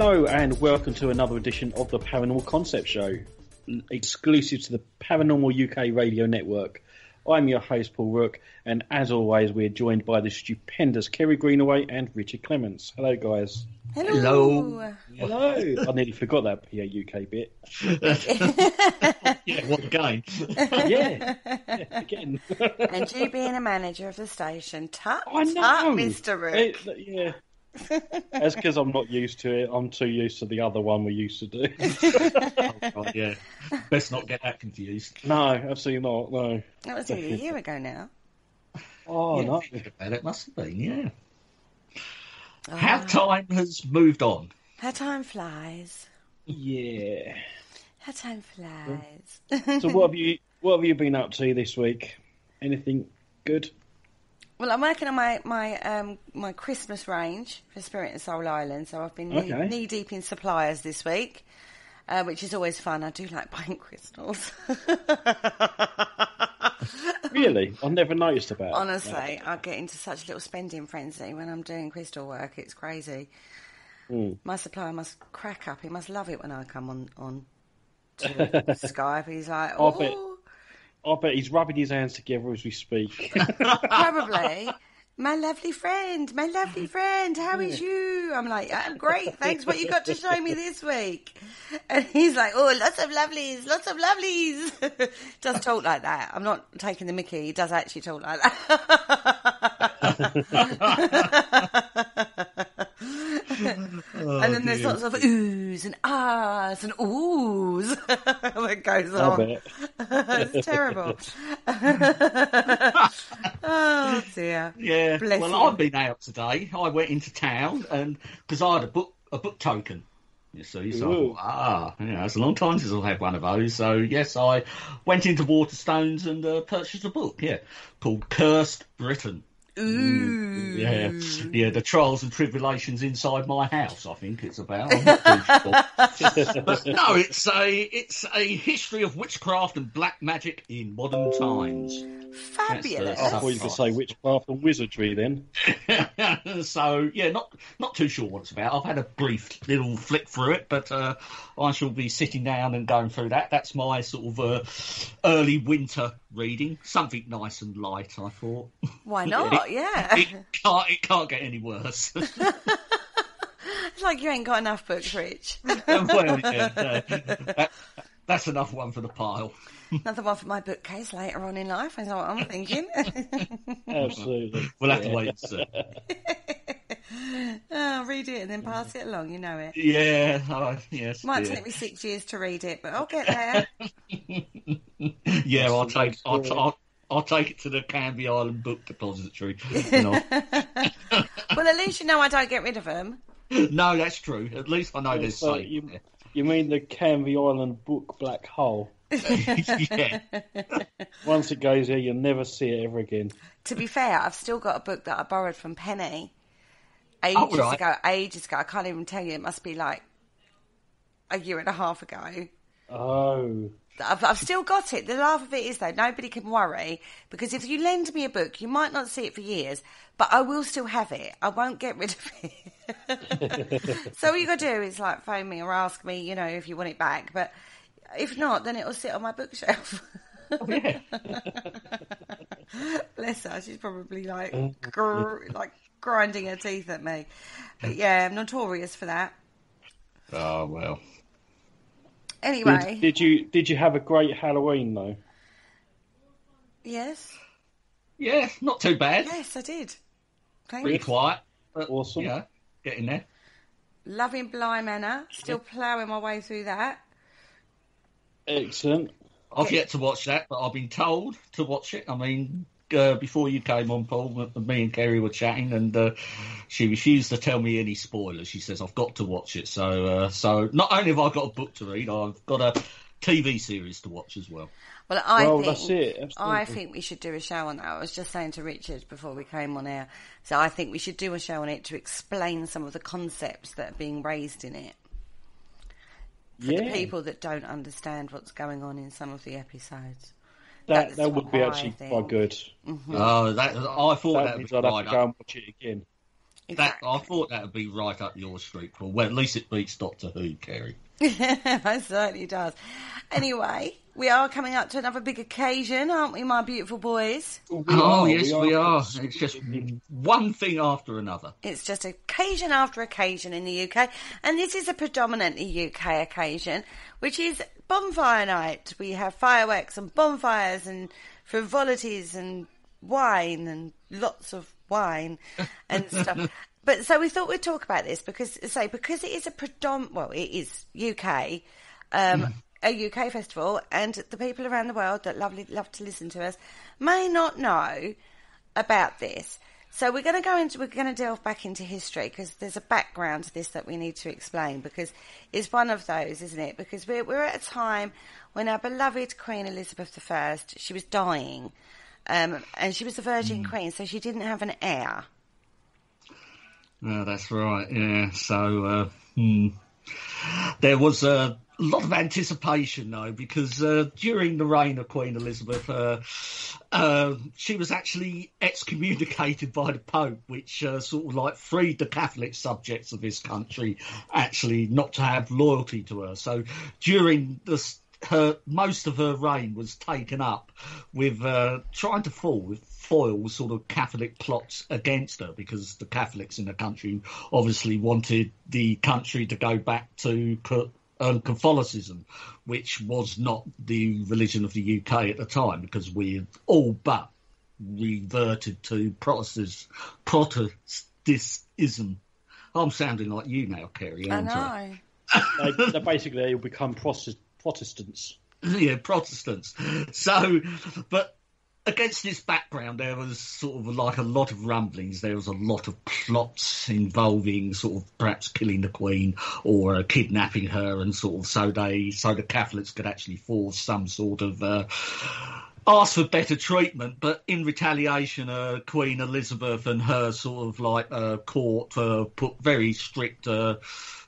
Hello and welcome to another edition of the Paranormal Concept Show, exclusive to the Paranormal UK Radio Network. I'm your host, Paul Rook, and as always, we're joined by the stupendous Kerry Greenaway and Richard Clements. Hello, guys. Hello. Hello. I nearly forgot that PA UK bit. Yeah, what a game. Yeah, again. And you being a manager of the station. Tut, I know. Mr. Rook. Yeah. That's because I'm not used to it. I'm too used to the other one we used to do. Oh, God, yeah. Best not get that confused. No, absolutely not. No. That was nearly a year ago now. Oh, Yeah, no. think about it, must have been, yeah. How time has moved on. How time flies. Yeah. How time flies. So what have you been up to this week? Anything good? Well, I'm working on my Christmas range for Spirit and Soul Island, so I've been knee deep in suppliers this week, which is always fun. I do like buying crystals. Really? I've never noticed about it. Honestly, I get into such a little spending frenzy when I'm doing crystal work. It's to My supplier must crack up. He must love it when I come on to Skype. He's like, I bet he's rubbing his hands together as we speak. Probably. My lovely friend, how is you? I'm like, I'm great, thanks. What you got to show me this week? And he's like, oh, lots of lovelies. Does talk like that. I'm not taking the mickey. He does actually talk like that. And then there's lots of oohs and ahs and oohs that goes on. I bet. It's terrible. Oh dear. Yeah. Bless well, you. I've been out today. I went into town and because I had a book token. You see, so I thought, it's a long time since I've had one of those. So yes, I went into Waterstones and purchased a book. Yeah, called Cursed Britain. Ooh. Yeah, the trials and tribulations inside my house, I think it's about. I'm not too sure. But no, it's a history of witchcraft and black magic in modern times. Fabulous. I thought you could say witchcraft and wizardry then. So yeah, not too sure what it's about. I've had a brief little flick through it, but I shall be sitting down and going through that. That's my sort of early winter reading. Something nice and light, I thought. Why not? Yeah. It can't get any worse. It's like you ain't got enough books, Rich. Well, yeah, that's enough one for the pile. Another one for my bookcase later on in life, is what I'm thinking. Absolutely. We'll have to wait and see. Read it and then pass it along, you know it. Yeah, yes. Might take me 6 years to read it, but I'll get there. Yeah, I'll take it to the Canvey Island Book Depository. Well, at least you know I don't get rid of them. No, that's true. At least I know there's So safe. you mean the Canvey Island book black hole? Yeah. Once it goes there, you'll never see it ever again. To be fair, I've still got a book that I borrowed from Penny ages ago. I can't even tell you. It must be like a year and a half ago. Oh. I've still got it. The laugh of it is, though, nobody can worry, because if you lend me a book, you might not see it for years, but I will still have it. I won't get rid of it. So all you got to do is like phone me or ask me, if you want it back. But if not, then it'll sit on my bookshelf. Oh, yeah. Bless her. She's probably like grinding her teeth at me. But yeah, I'm notorious for that. Oh, well. Anyway. Did you have a great Halloween though? Yes. Yeah, not too bad. Yes, I did. Thanks. Pretty quiet. But, awesome. Getting there. Loving Bly Manor. Still ploughing my way through that. Excellent. I've yet to watch that, but I've been told to watch it. I mean, before you came on, Paul, me and Kerry were chatting, and she refused to tell me any spoilers. She says, I've got to watch it. So not only have I got a book to read, I've got a TV series to watch as well. Well, that's it. Absolutely. I think we should do a show on that. I was just saying to Richard before we came on air. So I think we should do a show on it to explain some of the concepts that are being raised in it. For the people that don't understand what's going on in some of the episodes. That would be actually quite good. Mm-hmm. Oh, I thought that means was I'd have right to go and watch it again. Exactly. I thought that would be right up your street, Paul. Well, at least it beats Doctor Who, Kerry. It certainly does. Anyway, we are coming up to another big occasion, aren't we, my beautiful boys? Yes, we are. It's just one thing after another. It's just occasion after occasion in the UK, and this is a predominantly UK occasion, which is bonfire night. We have fireworks and bonfires and frivolities and wine and lots of wine and stuff. But so we thought we'd talk about this because it is it is UK, a UK festival, and the people around the world that love to listen to us may not know about this. So we're going to delve back into history because there's a background to this that we need to explain because it's one of those, isn't it? Because we're at a time when our beloved Queen Elizabeth I, she was dying, and she was the Virgin Queen, so she didn't have an heir. Oh, that's right, yeah. So there was a lot of anticipation, though, because during the reign of Queen Elizabeth, she was actually excommunicated by the Pope, which sort of like freed the Catholic subjects of this country actually not to have loyalty to her. So during most of her reign was taken up with trying to foil sort of Catholic plots against her, because the Catholics in the country obviously wanted the country to go back to Catholicism, which was not the religion of the UK at the time, because we had all but reverted to Protestantism. I'm sounding like you now, Kerry, aren't I? know. They basically will become Protestants. Yeah, Protestants. So, but against this background, there was sort of like a lot of rumblings. There was a lot of plots involving sort of perhaps killing the Queen or kidnapping her, and sort of so the Catholics could actually force some sort of ask for better treatment. But in retaliation, Queen Elizabeth and her sort of like court put very strict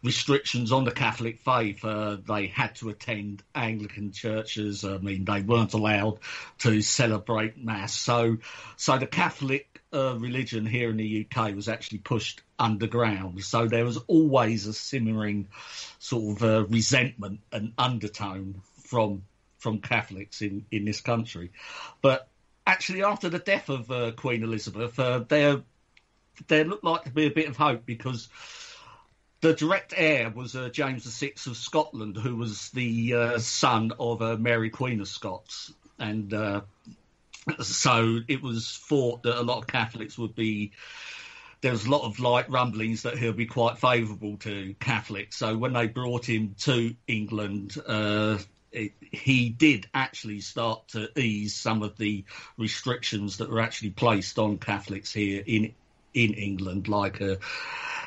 restrictions on the Catholic faith. They had to attend Anglican churches. I mean, they weren't allowed to celebrate Mass. So the Catholic religion here in the UK was actually pushed underground. So there was always a simmering sort of resentment and undertone from Catholics in this country. But actually, after the death of Queen Elizabeth, there looked like to be a bit of hope, because the direct heir was James VI of Scotland, who was the son of Mary Queen of Scots. And so it was thought that a lot of Catholics would be... There was a lot of like rumblings that he'll be quite favourable to Catholics. So when they brought him to England, he did actually start to ease some of the restrictions that were actually placed on Catholics here in England. Like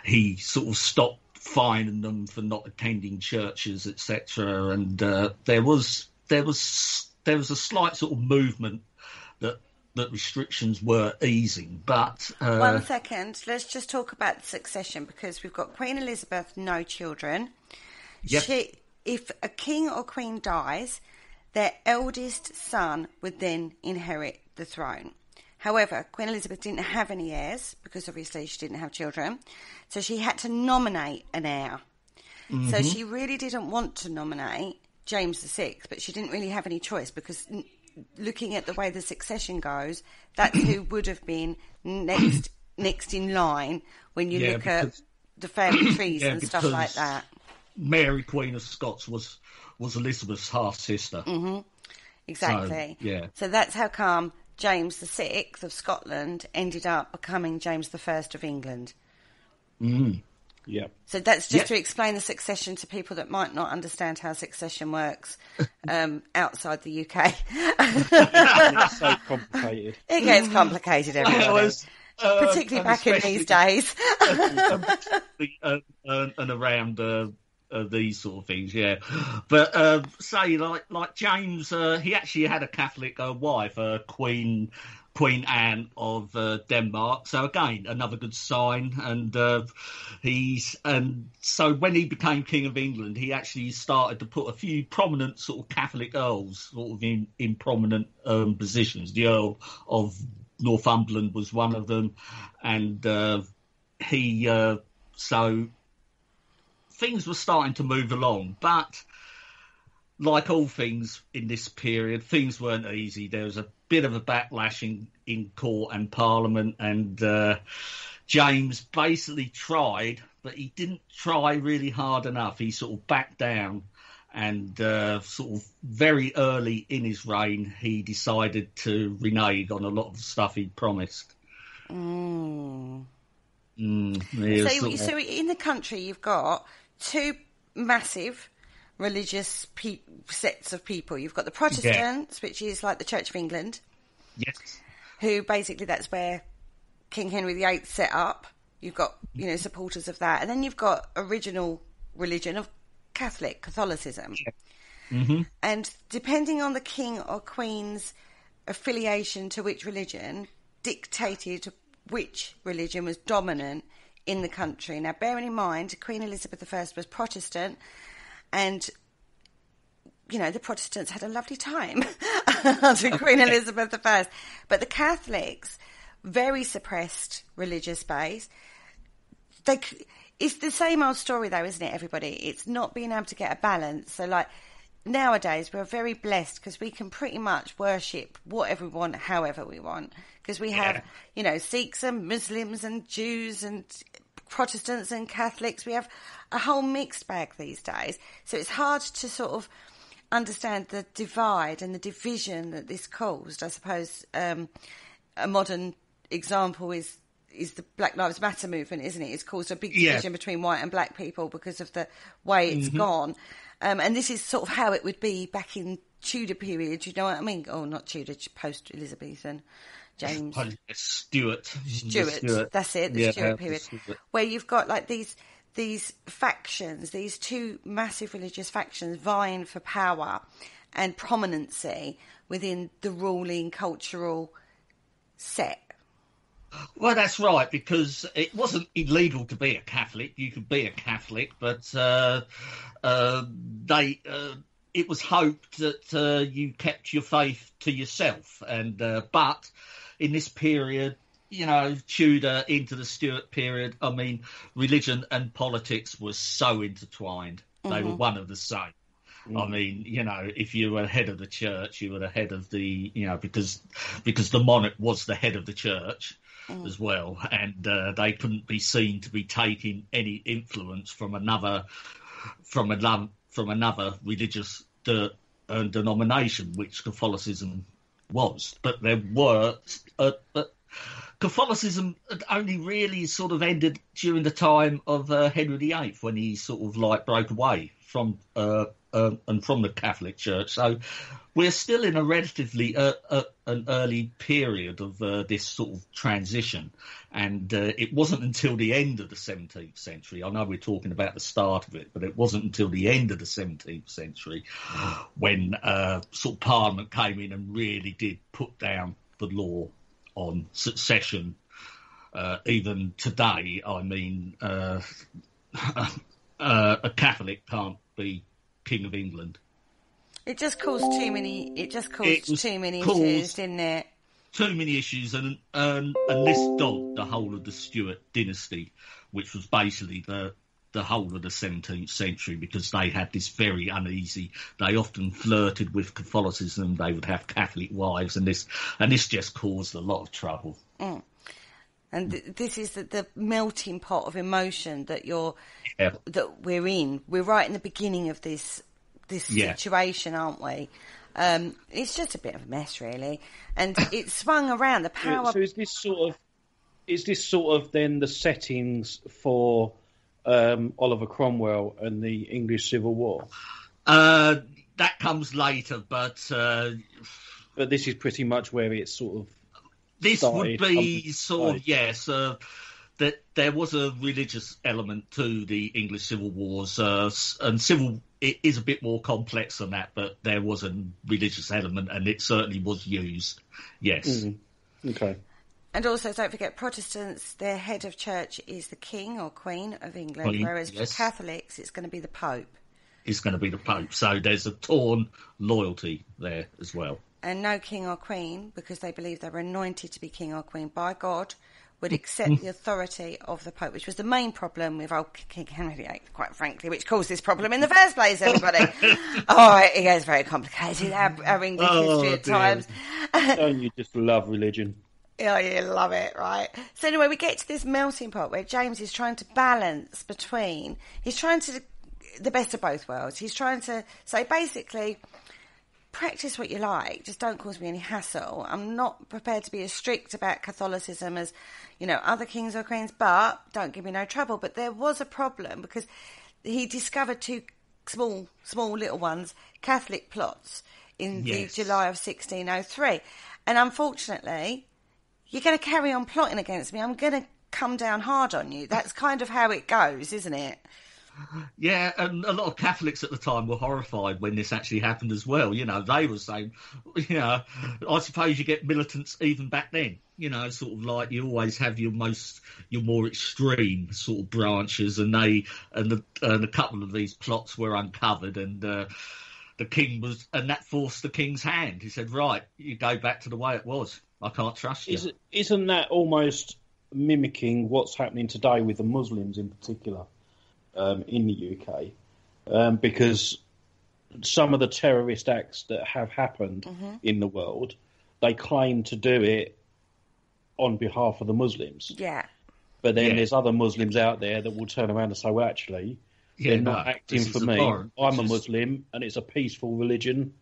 he sort of stopped fining them for not attending churches, etc. And there was a slight sort of movement that restrictions were easing. But 1 second, let's just talk about the succession, because we've got Queen Elizabeth, no children. Yep. If a king or queen dies, their eldest son would then inherit the throne. However, Queen Elizabeth didn't have any heirs, because obviously she didn't have children, so she had to nominate an heir. Mm-hmm. So she really didn't want to nominate James VI, but she didn't really have any choice, because looking at the way the succession goes, that's who would have been next in line when you look at the family trees and stuff like that. Mary Queen of Scots was Elizabeth's half-sister. Mm-hmm. Exactly. So that's how come James VI of Scotland ended up becoming James I of England. Mm. Yeah. So that's just to explain the succession to people that might not understand how succession works outside the UK. It's so complicated. It gets complicated, everybody. Particularly back in these days. And around these sort of things, yeah. But say like James, he actually had a Catholic wife, Queen Anne of Denmark. So again, another good sign. And so when he became King of England, he actually started to put a few prominent sort of Catholic earls sort of in prominent positions. The Earl of Northumberland was one of them, and so things were starting to move along, but like all things in this period, things weren't easy. There was a bit of a backlash in court and Parliament, and James basically tried, but he didn't try really hard enough. He sort of backed down, and sort of very early in his reign, he decided to renege on a lot of the stuff he'd promised. So in the country, you've got two massive religious sets of people. You've got the Protestants, which is like the Church of England. Yes. Who basically, that's where King Henry VIII set up. You've got, supporters of that. And then you've got original religion of Catholicism. Yeah. Mm-hmm. And depending on the king or queen's affiliation to which religion, dictated which religion was dominant in the country. Now, bearing in mind, Queen Elizabeth I was Protestant, and, the Protestants had a lovely time under Queen Elizabeth I. But the Catholics, very suppressed religious base. It's the same old story, though, isn't it, everybody? It's not being able to get a balance. So, like, nowadays, we're very blessed because we can pretty much worship whatever we want, however we want. Because we have, Sikhs and Muslims and Jews and Protestants and Catholics. We have a whole mixed bag these days. So it's hard to sort of understand the divide and the division that this caused. I suppose a modern example is the Black Lives Matter movement, isn't it? It's caused a big division between white and black people because of the way it's gone. And this is sort of how it would be back in Tudor period, you know what I mean? Oh, not Tudor, post-Elizabethan. James. Stuart, that's it, the Stuart period. Where you've got like these factions, these two massive religious factions vying for power and prominency within the ruling cultural set. Well, that's right, because it wasn't illegal to be a Catholic. You could be a Catholic, but it was hoped that you kept your faith to yourself. And but in this period, Tudor into the Stuart period, I mean, religion and politics was so intertwined. They were one of the same. I mean, if you were head of the church, you were the head of the, because the monarch was the head of the church as well, and they couldn't be seen to be taking any influence from another religious denomination, which Catholicism was. But there were, but Catholicism had only really sort of ended during the time of Henry VIII, when he sort of like broke away from the Catholic Church. So we're still in a relatively an early period of this sort of transition, and it wasn't until the end of the 17th century. I know we're talking about the start of it, but it wasn't until the end of the 17th century when sort of Parliament came in and really did put down the law on succession. Even today, I mean, a Catholic can't be King of England. It just caused too many. It just caused too many issues, didn't it? Too many issues, and this dogged the whole of the Stuart dynasty, which was basically the whole of the 17th century, because they had this very uneasy. They often flirted with Catholicism. They would have Catholic wives, and this just caused a lot of trouble. And this is the melting pot of emotion that that we're in. We're right in the beginning of this situation, aren't we? It's just a bit of a mess, really, and it swung around the power. So is this sort of then the settings for Oliver Cromwell and the English Civil War? That comes later, but this is pretty much where it's sort of. This would be sort of, yes, that there was a religious element to the English Civil Wars, and it is a bit more complex than that, but there was a religious element, and it certainly was used, yes. Okay. And also, don't forget, Protestants, their head of church is the King or Queen of England, whereas for Catholics, it's going to be the Pope. It's going to be the Pope, so there's a torn loyalty there as well. And no king or queen, because they believe they were anointed to be king or queen by God, would accept the authority of the Pope, which was the main problem with old King Henry VIII, quite frankly, which caused this problem in the first place, everybody. It gets very complicated, our English history at times. Don't you just love religion? Oh, you love it, right? So anyway, we get to this melting pot where James is trying to balance between... He's trying to... the best of both worlds. He's trying to say, basically... practice what you like, just don't cause me any hassle. I'm not prepared to be as strict about Catholicism as, other kings or queens, but don't give me no trouble. But there was a problem because he discovered two small little ones, Catholic plots in the July of 1603. And unfortunately, you're going to carry on plotting against me. I'm going to come down hard on you. That's kind of how it goes, isn't it? Yeah, and a lot of Catholics at the time were horrified when this actually happened as well. They were saying, I suppose you get militants even back then. Sort of like you always have your more extreme sort of branches, and a couple of these plots were uncovered, and the king and that forced the king's hand. He said, "Right, you go back to the way it was. I can't trust you." Isn't that almost mimicking what's happening today with the Muslims in particular? In the UK, because some of the terrorist acts that have happened in the world, they claim to do it on behalf of the Muslims. Yeah. But then there's other Muslims out there that will turn around and say, well, actually, they're not acting for me. I'm a Muslim, and it's a peaceful religion.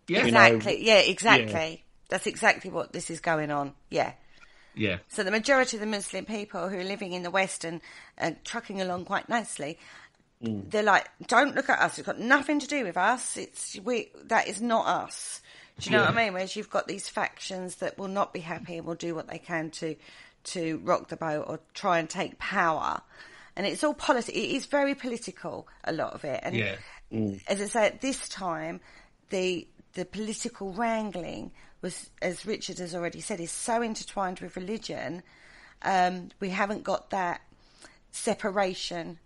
Yeah, exactly. Yeah. That's exactly what this is going on. Yeah. Yeah. So the majority of the Muslim people who are living in the West and trucking along quite nicely, they're like, don't look at us. It's got nothing to do with us. That is not us. Do you know what I mean? Whereas you've got these factions that will not be happy and will do what they can to rock the boat or try and take power. And it's all politics. It is very political, a lot of it. And as I say, at this time, the political wrangling was, as Richard has already said, is so intertwined with religion. We haven't got that separation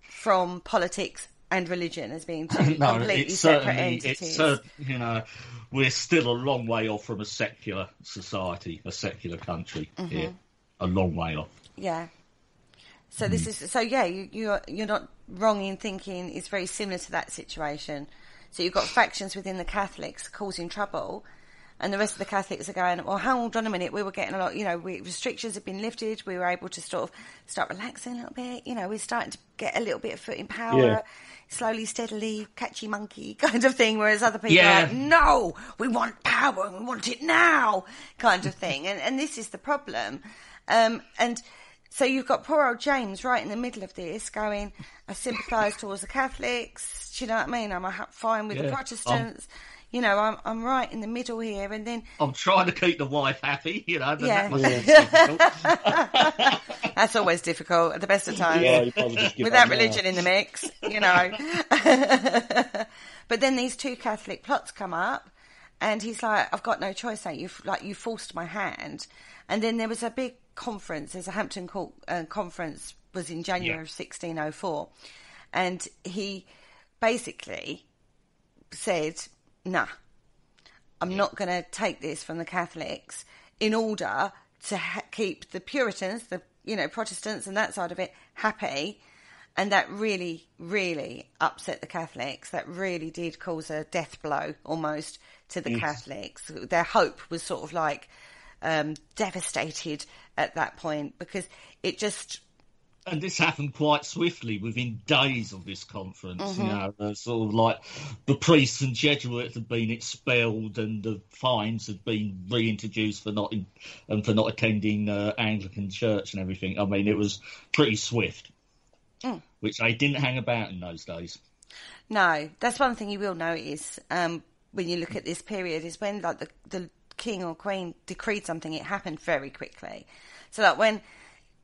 from politics and religion as being two completely separate entities. We're still a long way off from a secular society, a secular country here. A long way off. Yeah. So this is you're not wrong in thinking it's very similar to that situation. So you've got factions within the Catholics causing trouble, and the rest of the Catholics are going, well, hold on a minute, we were getting a lot, restrictions have been lifted, we were able to start relaxing a little bit, we're starting to get a little bit of foot in power, slowly, steadily, catchy monkey kind of thing, whereas other people are like, no, we want power, and we want it now, kind of thing. And this is the problem. And so you've got poor old James right in the middle of this going, I sympathise towards the Catholics, do you know what I mean? I'm fine with the Protestants. I'm right in the middle here, and then I'm trying to keep the wife happy. That's always difficult at the best of times. Without religion in the mix, But then these two Catholic plots come up, and he's like, "I've got no choice, mate. You forced my hand." And then there was a big conference. There's a Hampton Court conference was in January of 1604, and he basically said, nah, I'm not going to take this from the Catholics in order to keep the Puritans, the Protestants and that side of it happy. And that really, really upset the Catholics. That really did cause a death blow almost to the Catholics. Their hope was sort of like devastated at that point, because it just... And this happened quite swiftly within days of this conference. Sort of like the priests and Jesuits had been expelled, and the fines had been reintroduced for not attending Anglican church and everything. I mean, it was pretty swift, which they didn't hang about in those days. No, that's one thing you will notice when you look at this period, is when like the king or queen decreed something, it happened very quickly. So like when...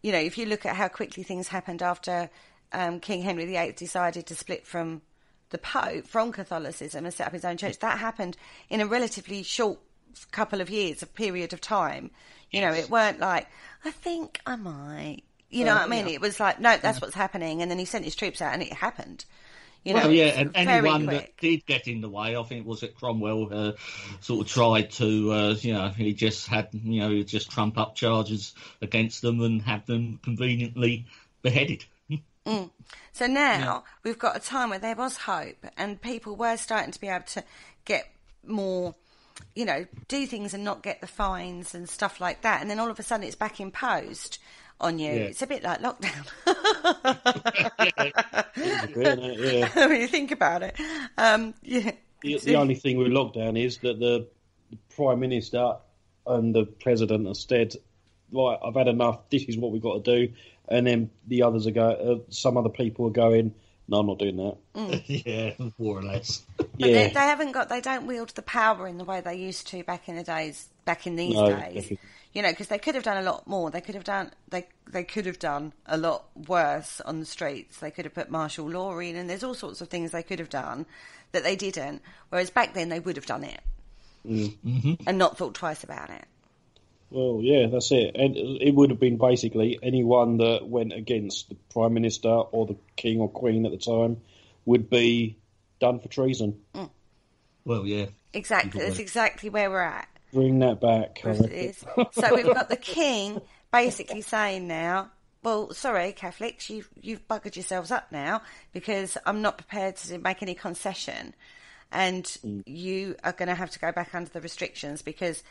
if you look at how quickly things happened after King Henry VIII decided to split from the Pope, from Catholicism, and set up his own church, that happened in a relatively short couple of years, a period of time. It weren't like, I think I might, what I mean? It was like, no, that's what's happening. And then he sent his troops out and it happened. Well, yeah, and anyone quick. that did get in the way, I think, was it Cromwell, sort of tried to, he just had, just trump up charges against them and have them conveniently beheaded. So now we've got a time where there was hope and people were starting to be able to get more, do things and not get the fines and stuff like that. And then all of a sudden it's back imposed on you. Yeah. It's a bit like lockdown. When you think about it. The only thing with lockdown is that the Prime Minister and the President have said, right, I've had enough, this is what we've got to do. And then the others some other people are going, no, I'm not doing that. Yeah, more or less. But yeah. they don't wield the power in the way they used to back in these days. Definitely. Because they could have done a lot more. They could have done a lot worse on the streets. They could have put martial law in, and there's all sorts of things they could have done that they didn't. Whereas back then they would have done it and not thought twice about it. Well, yeah, that's it. And it would have been basically anyone that went against the Prime Minister or the King or Queen at the time would be done for treason. Well, yeah. Exactly. That's exactly where we're at. Bring that back. It is. So we've got the King basically saying now, well, sorry, Catholics, you've buggered yourselves up now because I'm not prepared to make any concession and you are going to have to go back under the restrictions because...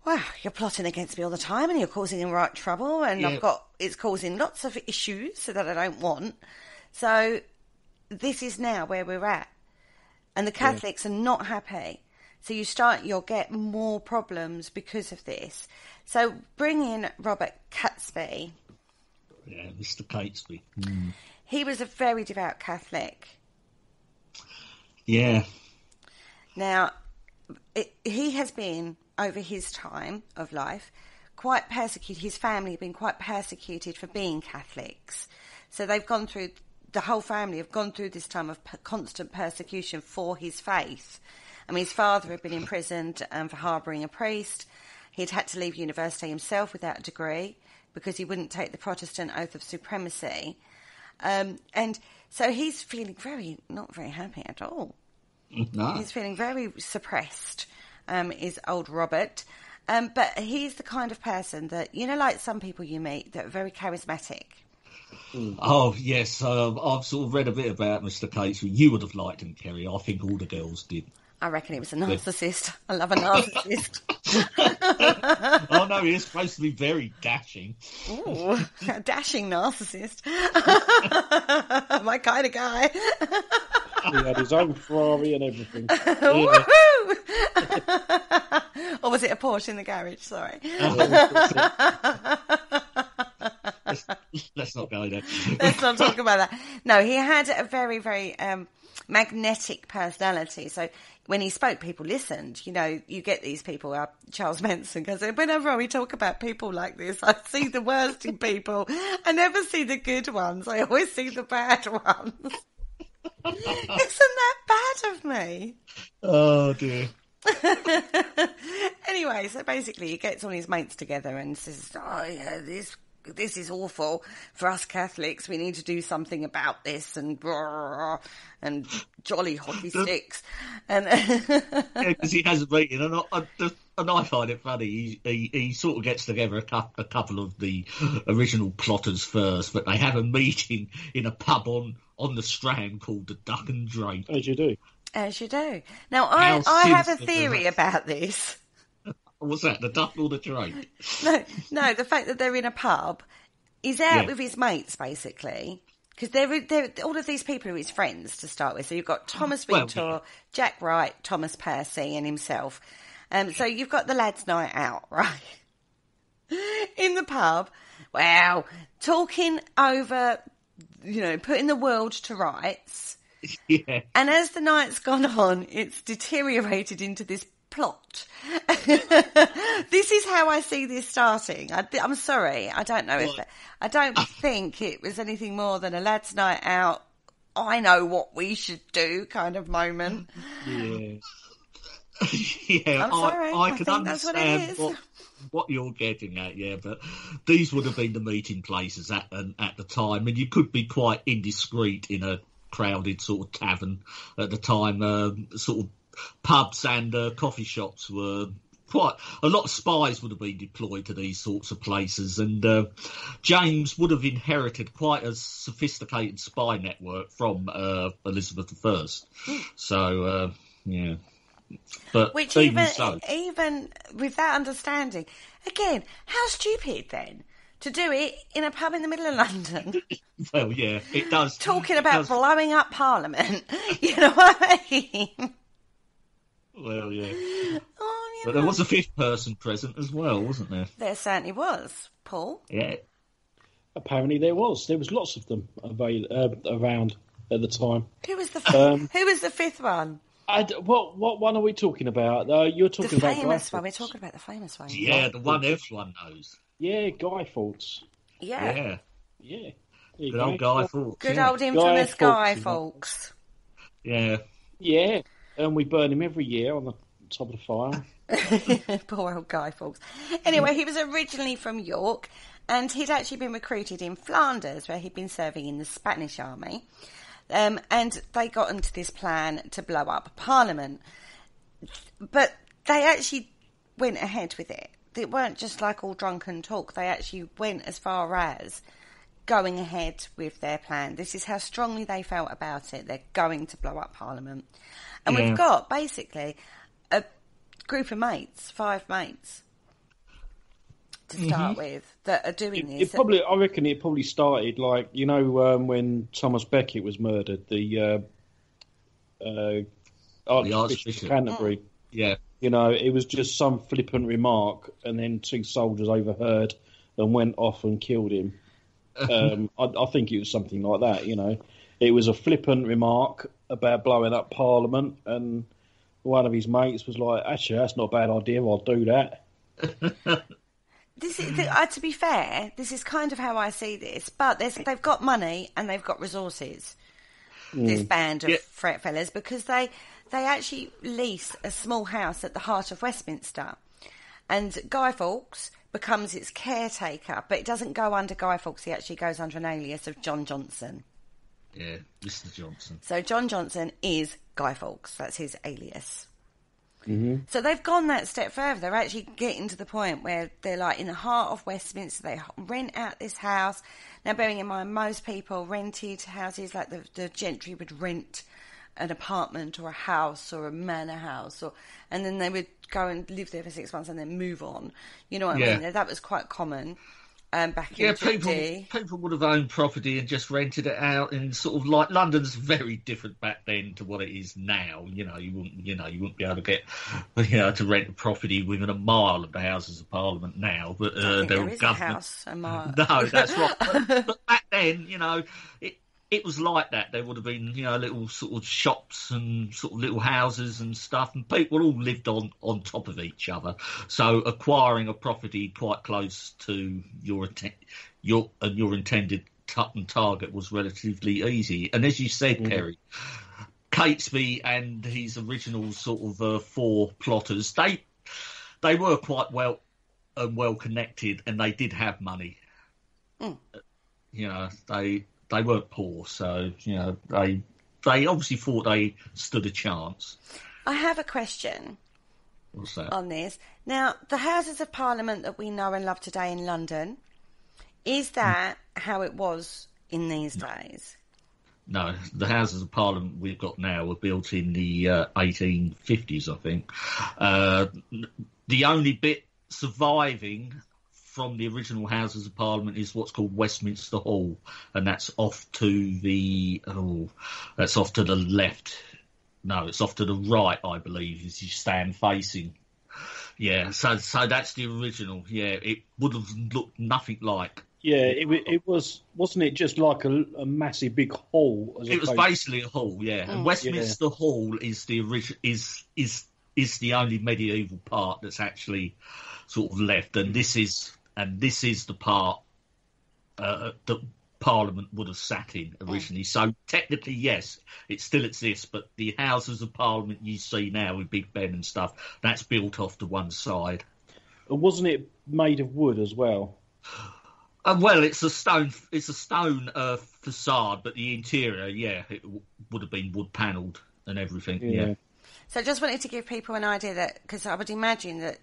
Well, you're plotting against me all the time and you're causing him right trouble and it's causing lots of issues that I don't want. So this is now where we're at. And the Catholics are not happy. So you'll get more problems because of this. So bring in Robert Catesby. Yeah, Mr. Catesby. He was a very devout Catholic. Yeah. Now, he has been... over his time of life, quite persecuted. His family have been quite persecuted for being Catholics. So the whole family have gone through this time of constant persecution for his faith. I mean, his father had been imprisoned for harbouring a priest. He'd had to leave university himself without a degree because he wouldn't take the Protestant oath of supremacy. And so he's feeling not very happy at all. No. He's feeling very suppressed. Is old Robert. But he's the kind of person that, like some people you meet that are very charismatic. Oh, yes. I've sort of read a bit about Mr. Catesby. You would have liked him, Kerry. I think all the girls did. I reckon he was a narcissist. I love a narcissist. Oh, no, he is supposed to be very dashing. Ooh, a dashing narcissist. My kind of guy. He had his own Ferrari and everything. Woohoo! Or was it a Porsche in the garage? Sorry. Let's not go there. Let's not talk about that. No, he had a very, very magnetic personality. So when he spoke, people listened. You get these people, Charles Manson goes, whenever we talk about people like this, I see the worst in people. I never see the good ones. I always see the bad ones. Isn't that bad of me? Oh, dear. Anyway, so basically he gets all his mates together and says, oh, yeah, this is awful for us Catholics. We need to do something about this and jolly hockey sticks. And because he has a meeting, and I find it funny. He sort of gets together a couple of the original plotters first, but they have a meeting in a pub on the Strand called the Duck and Drake. As you do. As you do. Now, I have a theory about this. What's that, the Duck or the Drake? No, the fact that they're in a pub, he's out with his mates, basically. Because they're all of these people are his friends to start with. So you've got Thomas Wintour, Jack Wright, Thomas Percy and himself. So you've got the lads' night out, right? In the pub, wow, talking over, putting the world to rights. Yeah. And as the night's gone on, it's deteriorated into this plot. This is how I see this starting. I'm sorry, I don't know I don't think it was anything more than a lads' night out. I know what we should do kind of moment. Yeah. Yeah, I'm sorry. I can think that's understand what it is. what you're getting at, yeah, but these would have been the meeting places at the time, and you could be quite indiscreet in a crowded sort of tavern at the time. Sort of pubs and coffee shops were quite a lot of spies would have been deployed to these sorts of places, and James would have inherited quite a sophisticated spy network from Elizabeth I. So yeah, but which even with that understanding, again, how stupid then to do it in a pub in the middle of London. Well, yeah, it does. Talking about blowing up Parliament, you know what I mean? Well, yeah. But there was a fifth person present as well, wasn't there? There certainly was, Paul. Yeah. Apparently there was. There was lots of them around at the time. Who was the fifth one? What one are we talking about? You're talking about the famous one. We're talking about the famous one. Yeah, the one everyone knows. Yeah, Guy Fawkes. Yeah. Good old Guy Fawkes. Good old infamous Guy Fawkes. Yeah. Yeah, and we burn him every year on the top of the fire. Poor old Guy Fawkes. Anyway, he was originally from York, and he'd actually been recruited in Flanders, where he'd been serving in the Spanish army. And they got into this plan to blow up Parliament. But they actually went ahead with it. It weren't just like all drunken talk. They actually went as far as going ahead with their plan. This is how strongly they felt about it. They're going to blow up Parliament. And we've got, basically, a group of mates, 5 mates, to start with, that are doing this. I reckon it probably started like, when Thomas Becket was murdered, the Archbishop of Canterbury. Yeah. It was just some flippant remark, and then 2 soldiers overheard and went off and killed him. I think it was something like that, It was a flippant remark about blowing up Parliament, and one of his mates was like, actually, that's not a bad idea, I'll do that. This is, to be fair, this is kind of how I see this, but they've got money and they've got resources, this band of fret fellas, because they actually lease a small house at the heart of Westminster, and Guy Fawkes becomes its caretaker, but it doesn't go under Guy Fawkes, he actually goes under an alias of John Johnson. Yeah, Mr. Johnson. So John Johnson is Guy Fawkes, that's his alias. Mm-hmm. So they've gone that step further. They're actually getting to the point where they're like in the heart of Westminster. They rent out this house. Now, bearing in mind, most people rented houses, like the gentry would rent an apartment or a house or a manor house, and then they would go and live there for 6 months and then move on. You know what I mean? That was quite common. Back in people would have owned property and just rented it out, and sort of like London's very different back then to what it is now. You wouldn't be able to get to rent a property within a mile of the Houses of Parliament now. But there is a house a mile. No, that's right. but back then, it was like that. There would have been, little sort of shops and sort of little houses and stuff, and people all lived on top of each other. So acquiring a property quite close to your intended target was relatively easy. And as you said, Kerry, Catesby and his original sort of 4 plotters, they were quite well connected, and they did have money. They weren't poor, so, they obviously thought they stood a chance. I have a question. What's that? On this. Now, the Houses of Parliament that we know and love today in London, is that how it was in these days? No, the Houses of Parliament we've got now were built in the 1850s, I think. The only bit surviving from the original Houses of Parliament is what's called Westminster Hall, and that's off to the left. No, it's off to the right, I believe, as you stand facing. Yeah, so that's the original. Yeah, it would have looked nothing like. Yeah, it was, wasn't it just like a massive big hall? It was basically a hall, yeah. And Westminster Hall is the is the only medieval part that's actually sort of left, and this is the part that Parliament would have sat in originally. So technically, yes, it still exists, but the Houses of Parliament you see now with Big Ben and stuff, that's built off to one side. And wasn't it made of wood as well? Well, it's a stone facade, but the interior, it would have been wood panelled and everything. Yeah. So I just wanted to give people an idea that, because I would imagine that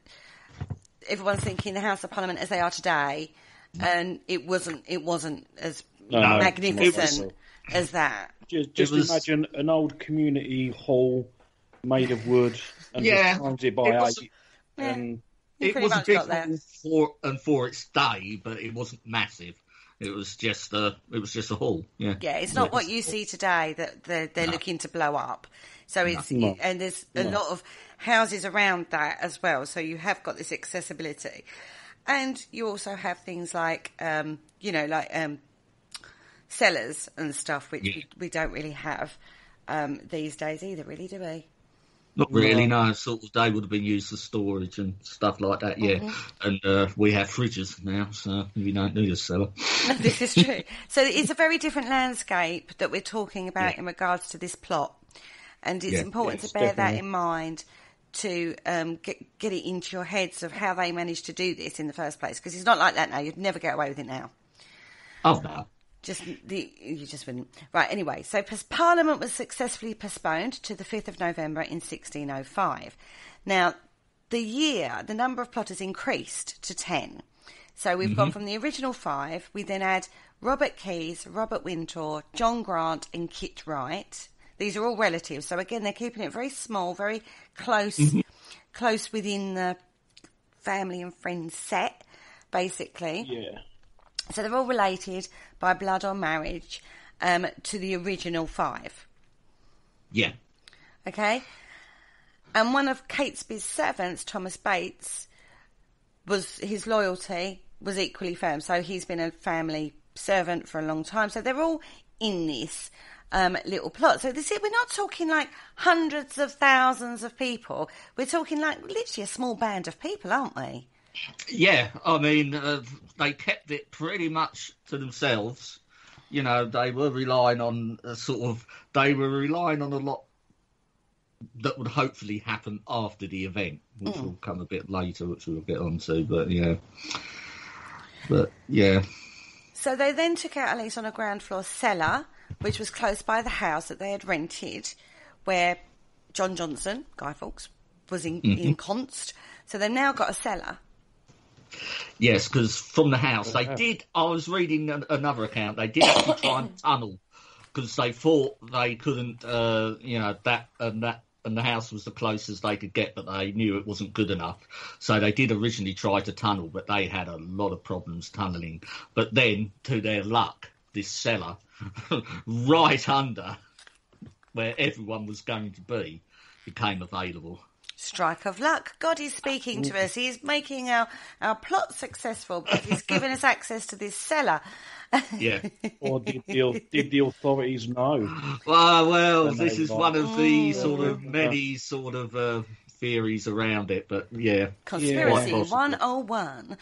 everyone's thinking the House of Parliament as they are today, and it wasn't as magnificent as that. Just imagine an old community hall made of wood and just times it by 8. And it was a big for its day, but it wasn't massive. It was just a hall. Yeah. Yeah, it's not what you see today that they're looking to blow up. So and there's a lot of houses around that as well. So you have got this accessibility, and you also have things like cellars and stuff, which we don't really have these days either, really, do we? Not really, no. Sort of they would have been used for storage and stuff like that, And we have fridges now, so we don't need a cellar. No, this is true. So it's a very different landscape that we're talking about in regards to this plot. And it's important to bear that in mind to get it into your heads of how they managed to do this in the first place. Because it's not like that now. You'd never get away with it now. Oh, no. You just wouldn't. Right, anyway, so Parliament was successfully postponed to the 5th of November in 1605. Now, the number of plotters increased to 10. So we've gone from the original 5, we then add Robert Keyes, Robert Wintour, John Grant and Kit Wright. These are all relatives, so again, they're keeping it very small, very close within the family and friends set, basically. Yeah. So they're all related by blood or marriage to the original 5. Yeah. Okay? And one of Catesby's servants, Thomas Bates, his loyalty was equally firm. So he's been a family servant for a long time. So they're all in this little plot. So we're not talking like hundreds of thousands of people. We're talking like literally a small band of people, aren't we? Yeah, I mean, they kept it pretty much to themselves. You know, they were relying on a lot that would hopefully happen after the event, which will come a bit later, which we'll get onto. But yeah. So they then took out a lease on a ground floor cellar, which was close by the house that they had rented, where John Johnson, Guy Fawkes, was ensconced. So they've now got a cellar. Yes, because from the house they did. I was reading another account. They did actually try and tunnel because they thought they couldn't. That and the house was the closest they could get, but they knew it wasn't good enough. So they did originally try to tunnel, but they had a lot of problems tunneling. But then, to their luck, this cellar right under where everyone was going to be became available. Strike of luck. God is speaking to us. He's making our plot successful because he's given us access to this cellar. Yeah. Or did the authorities know? Well, this is one of the many theories around it, but yeah. Conspiracy 101.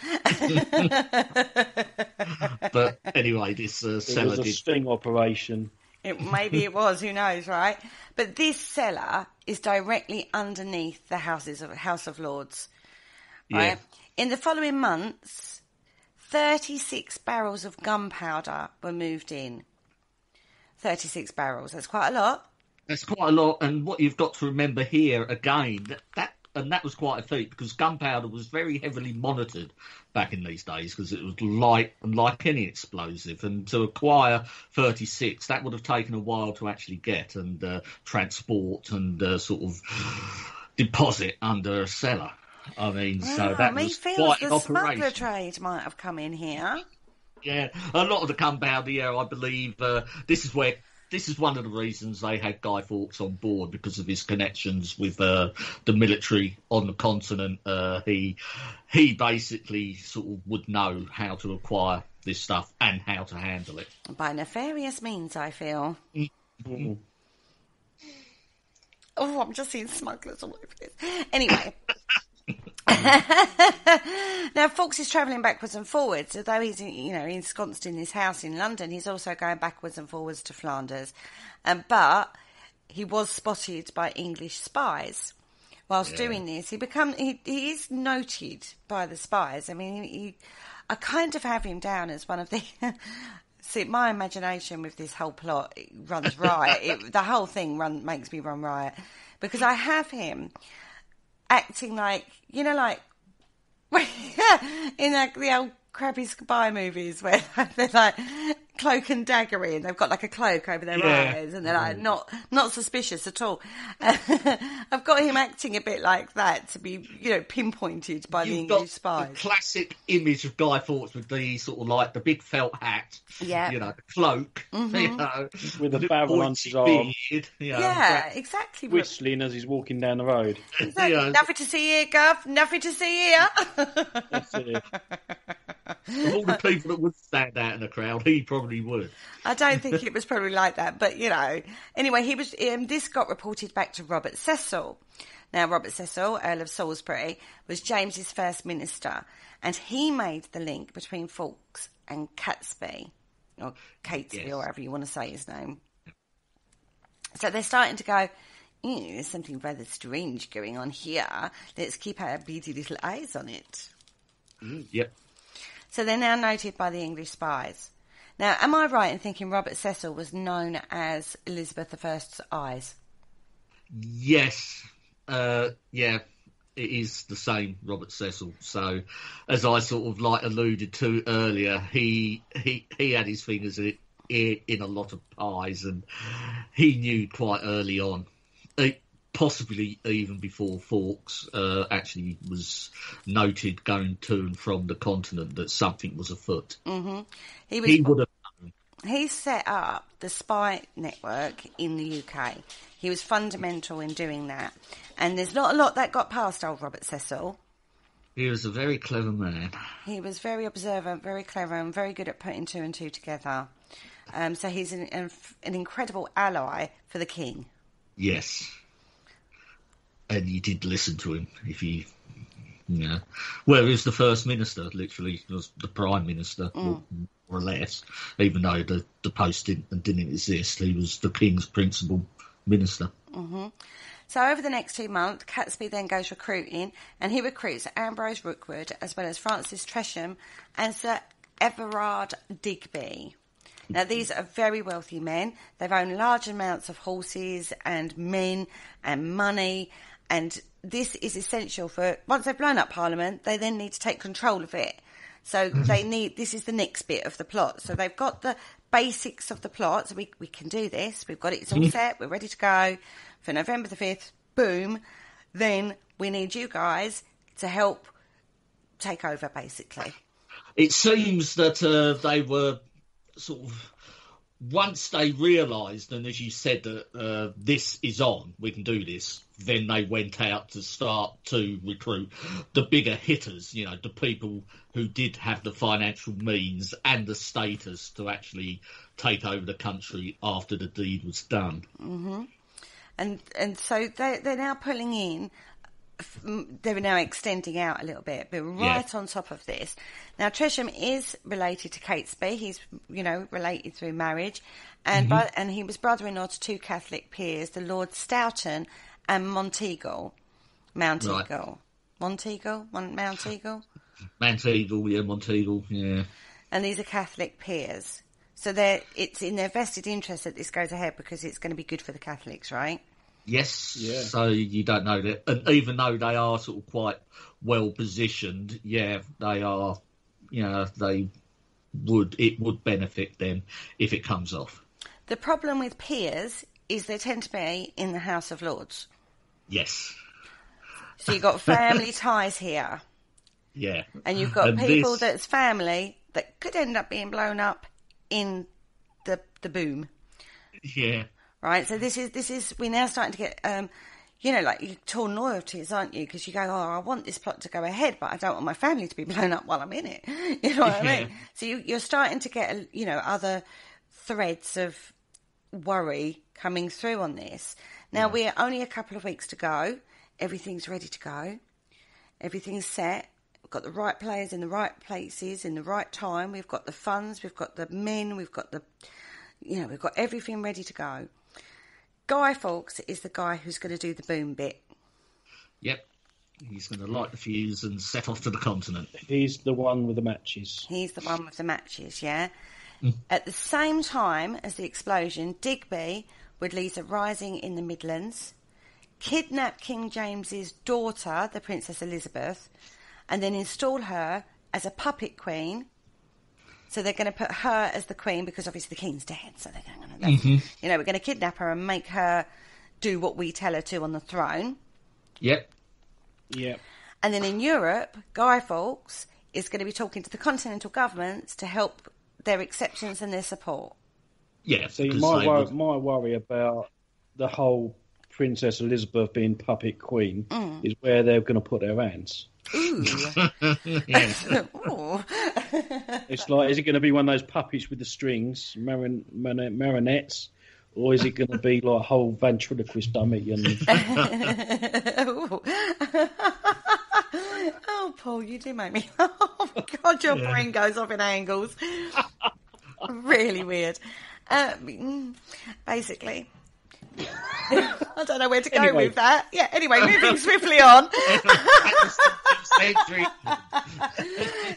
But anyway, this cellar was a sting operation. Maybe it was, who knows, right? But this cellar is directly underneath the House of Lords. Right? Yeah. In the following months, 36 barrels of gunpowder were moved in. 36 barrels, that's quite a lot. That's quite a lot, and what you've got to remember here, again, that was quite a feat, because gunpowder was very heavily monitored back in these days, because it was like any explosive, and to acquire 36, that would have taken a while to actually get and transport and deposit under a cellar. I mean, so that was quite an operation. The smuggler trade might have come in here. Yeah, a lot of the gunpowder, I believe, this is one of the reasons they had Guy Fawkes on board, because of his connections with the military on the continent. He basically would know how to acquire this stuff and how to handle it. By nefarious means, I feel. Mm-hmm. Oh, I'm just seeing smugglers all over this. Anyway. Now, Fawkes is travelling backwards and forwards. Although he's, ensconced in his house in London, he's also going backwards and forwards to Flanders. But he was spotted by English spies. Whilst doing this, he is noted by the spies. I mean, I kind of have him down as one of the... See, my imagination with this whole plot it runs riot. The whole thing makes me run riot. Because I have him acting like, you know, like... in like the old crappy spy movies where they're like cloak and daggery and they've got like a cloak over their eyes and they're like not suspicious at all. I've got him acting a bit like that to be, you know, pinpointed by the English spies. The classic image of Guy Fawkes with the sort of like the big felt hat, you know, the cloak, you know, with a barrel on his arm, beard, you know, exactly, whistling as he's walking down the road. Exactly. You know, nothing to see here, Gov. Nothing to see here. That's it. Of all the people that would stand out in the crowd, he probably would. I don't think it was probably like that, but you know. Anyway, he was. This got reported back to Robert Cecil. Now, Robert Cecil, Earl of Salisbury, was James's first minister, and he made the link between Fawkes and Catesby, or Catesby, or however you want to say his name. So they're starting to go, there's something rather strange going on here. Let's keep our beady little eyes on it. Yep. So they're now noted by the English spies. Now, am I right in thinking Robert Cecil was known as Elizabeth I's eyes? Yes. Yeah, it is the same Robert Cecil. So, as I sort of like alluded to earlier, he had his fingers in a lot of pies, and he knew quite early on, possibly even before Fawkes actually was noted going to and from the continent, that something was afoot. Mm-hmm. He would have known. He set up the spy network in the UK. He was fundamental in doing that. And there's not a lot that got past old Robert Cecil. He was a very clever man. He was very observant, very clever, and very good at putting two and two together. So he's an incredible ally for the king. Yes. And you did listen to him, if you know. Well, he was the first minister, literally. He was the prime minister, more or less. Even though the post didn't exist, he was the king's principal minister. Mm-hmm. So over the next 2 months, Catesby then goes recruiting, and he recruits Ambrose Rookwood, as well as Francis Tresham and Sir Everard Digby. Now, these are very wealthy men. They've owned large amounts of horses and men and money, and this is essential for, once they've blown up Parliament, they then need to take control of it. So this is the next bit of the plot. So they've got the basics of the plot, so we can do this. We've got it, it's all set, we're ready to go for November the 5th, boom. Then we need you guys to help take over, basically. It seems that they were sort of, once they realised, and as you said, that this is on, we can do this, then they went out to start to recruit the bigger hitters, you know, the people who did have the financial means and the status to actually take over the country after the deed was done. Mm-hmm. And so they're now pulling in, they're now extending out a little bit, but right on top of this. Now, Tresham is related to Catesby. He's, you know, related through marriage. And and he was brother-in-law to two Catholic peers, the Lord Stoughton and Monteagle. Mount Eagle. Monteagle? Mount Eagle? Mount Eagle, yeah, Monteagle, yeah. And these are Catholic peers. So it's in their vested interest that this goes ahead because it's going to be good for the Catholics, right? Yes, so you don't know that. And even though they are sort of quite well positioned, they are, you know, it would benefit them if it comes off. The problem with peers is they tend to be in the House of Lords. Yes. So you've got family ties here. Yeah. And you've got people that's family that could end up being blown up in the boom. Yeah. Right, so this is we're now starting to get, you know, like you're torn loyalties, aren't you? Because you go, I want this plot to go ahead, but I don't want my family to be blown up while I'm in it. You know what I mean? So you're starting to get, you know, other threads of worry coming through on this. Now, we're only a couple of weeks to go. Everything's ready to go. Everything's set. We've got the right players in the right places in the right time. We've got the funds. We've got the men. We've got we've got everything ready to go. Guy Fawkes is the guy who's going to do the boom bit. Yep. He's going to light the fuse and set off to the continent. He's the one with the matches. He's the one with the matches, yeah? At the same time as the explosion, Digby would lead a rising in the Midlands, kidnap King James's daughter, the Princess Elizabeth, and then install her as a puppet queen. So they're going to put her as the queen because obviously the king's dead. So they're going to, we're going to kidnap her and make her do what we tell her to on the throne. Yep. And then in Europe, Guy Fawkes is going to be talking to the continental governments to help their acceptance and their support. Yeah. See, my worry about the whole Princess Elizabeth being puppet queen is where they're going to put their hands. Ooh. Ooh. It's like, is it going to be one of those puppets with the strings, marionettes, or is it going to be like a whole ventriloquist dummy? Oh, Paul, you do make me... Oh, my God, your brain goes off in angles. Really weird. Basically... I don't know where to go with that. Yeah, anyway, moving swiftly on.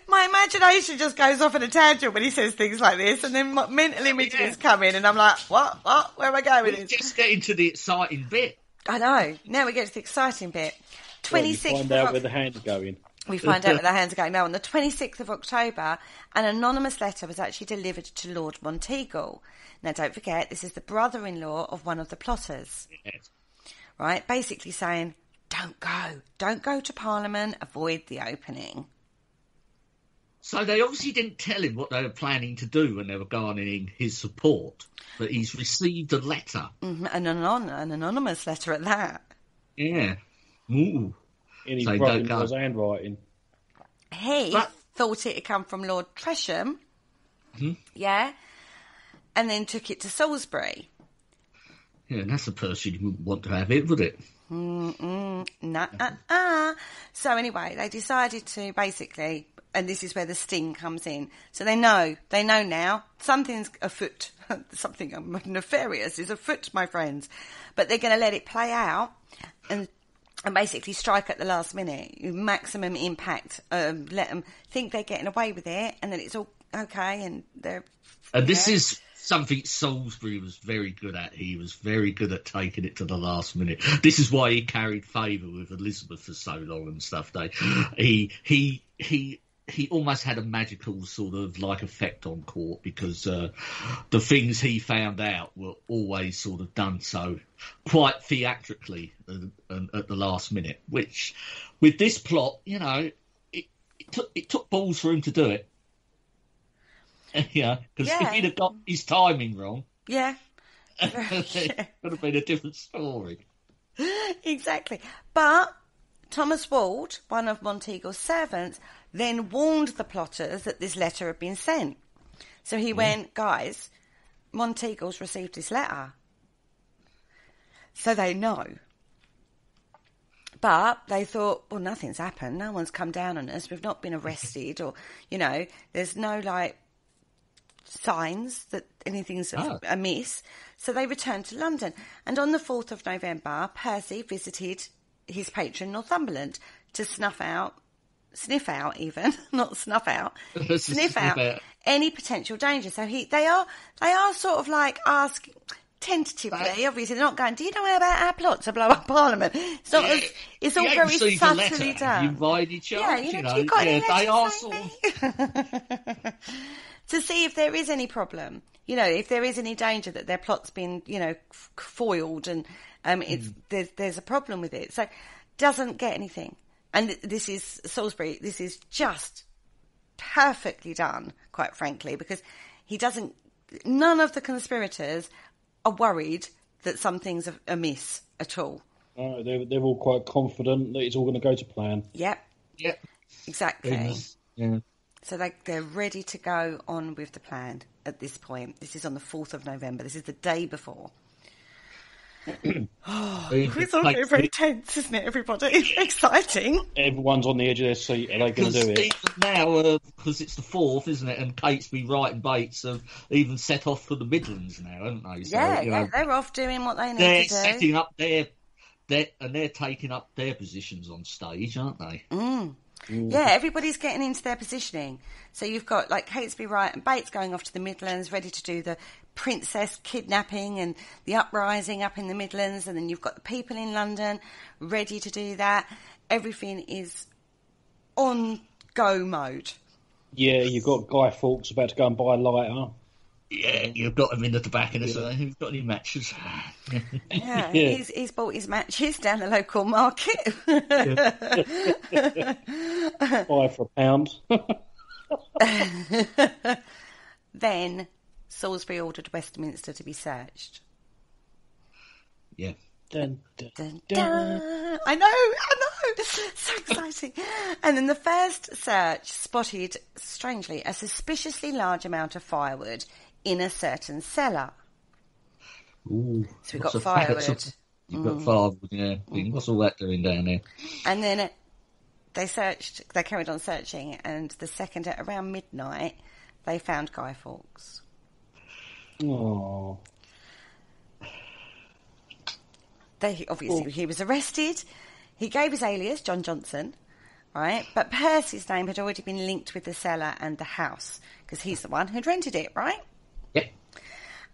My imagination just goes off in a tangent when he says things like this, and then mental images come in, and I'm like, what? Where am I going with this? Just getting to the exciting bit. I know. Now we get to the exciting bit. 26th. Well, find out where the hands are going. We find out where the hands are going. Now, on the 26th of October, an anonymous letter was actually delivered to Lord Monteagle. Now, don't forget, this is the brother-in-law of one of the plotters. Yes. Right? Basically saying, don't go. Don't go to Parliament. Avoid the opening. So they obviously didn't tell him what they were planning to do when they were garnering his support. But he's received a letter. An anonymous letter at that. Yeah. Ooh. In his brother-in-law's handwriting. He thought it had come from Lord Tresham. Yeah. And then took it to Salisbury. Yeah, and that's a person you wouldn't want to have it, would it? So anyway, they decided to basically, and this is where the sting comes in. So they know now something's afoot, something nefarious is afoot, my friends. But they're going to let it play out and basically strike at the last minute, maximum impact. Let them think they're getting away with it, and then it's all okay, and they're. And this is something Salisbury was very good at. He was very good at taking it to the last minute. This is why he carried favour with Elizabeth for so long and stuff. He almost had a magical sort of like effect on court because the things he found out were always sort of done so quite theatrically and at the last minute. Which, with this plot, it took balls for him to do it. Yeah, because if he'd have got his timing wrong, it would have been a different story. Exactly. But Thomas Wald, one of Monteagle's servants, then warned the plotters that this letter had been sent. So he went, guys, Monteagle's received this letter. So they know. But they thought, well, nothing's happened. No one's come down on us. We've not been arrested or, there's no, signs that anything's amiss. So they returned to London. And on the 4th of November, Percy visited his patron Northumberland to sniff out any potential danger. So they are sort of like asking tentatively, obviously they're not going, do you know about our plot to blow up Parliament? It's not it's all very subtly done. You invited each other, you got they are sort of... to see if there is any problem, if there is any danger that their plot's been, foiled and there's a problem with it. So doesn't get anything. And this is Salisbury. This is just perfectly done, quite frankly, because none of the conspirators are worried that something's amiss at all. They're all quite confident that it's all going to go to plan. Yep. Exactly. Yeah. So they're ready to go on with the plan at this point. This is on the 4th of November. This is the day before. It's all very, very tense, isn't it, everybody? Exciting. Everyone's on the edge of their seat. Are they going to do it? Now, because it's the 4th, isn't it? And Catesby, Wright and Bates have even set off for the Midlands now, haven't they? So, they're off doing what they need to do. They're setting up their they're taking up their positions on stage, aren't they? Yeah, everybody's getting into their positioning. So you've got like Catesby, Wright and Bates going off to the Midlands, ready to do the princess kidnapping and the uprising up in the Midlands, and then you've got the people in London ready to do that. Everything is on go mode. Yeah, you've got Guy Fawkes about to go and buy a lighter. Yeah, you've got him in the tobacconist. Who's got any matches? Yeah, he's bought his matches down the local market. Buy for £1. Then Salisbury ordered Westminster to be searched. Yeah. Dun, dun, Dun, dun. dun. I know, so exciting. And then the first search spotted, strangely, a suspiciously large amount of firewood in a certain cellar. Ooh, So we got firewood. You've got firewood, yeah. What's all that doing down there? And then they carried on searching, and the second at around midnight, they found Guy Fawkes. Oh. He was arrested. He gave his alias, John Johnson, right? But Percy's name had already been linked with the cellar and the house, because he's the one who'd rented it, right? Yeah.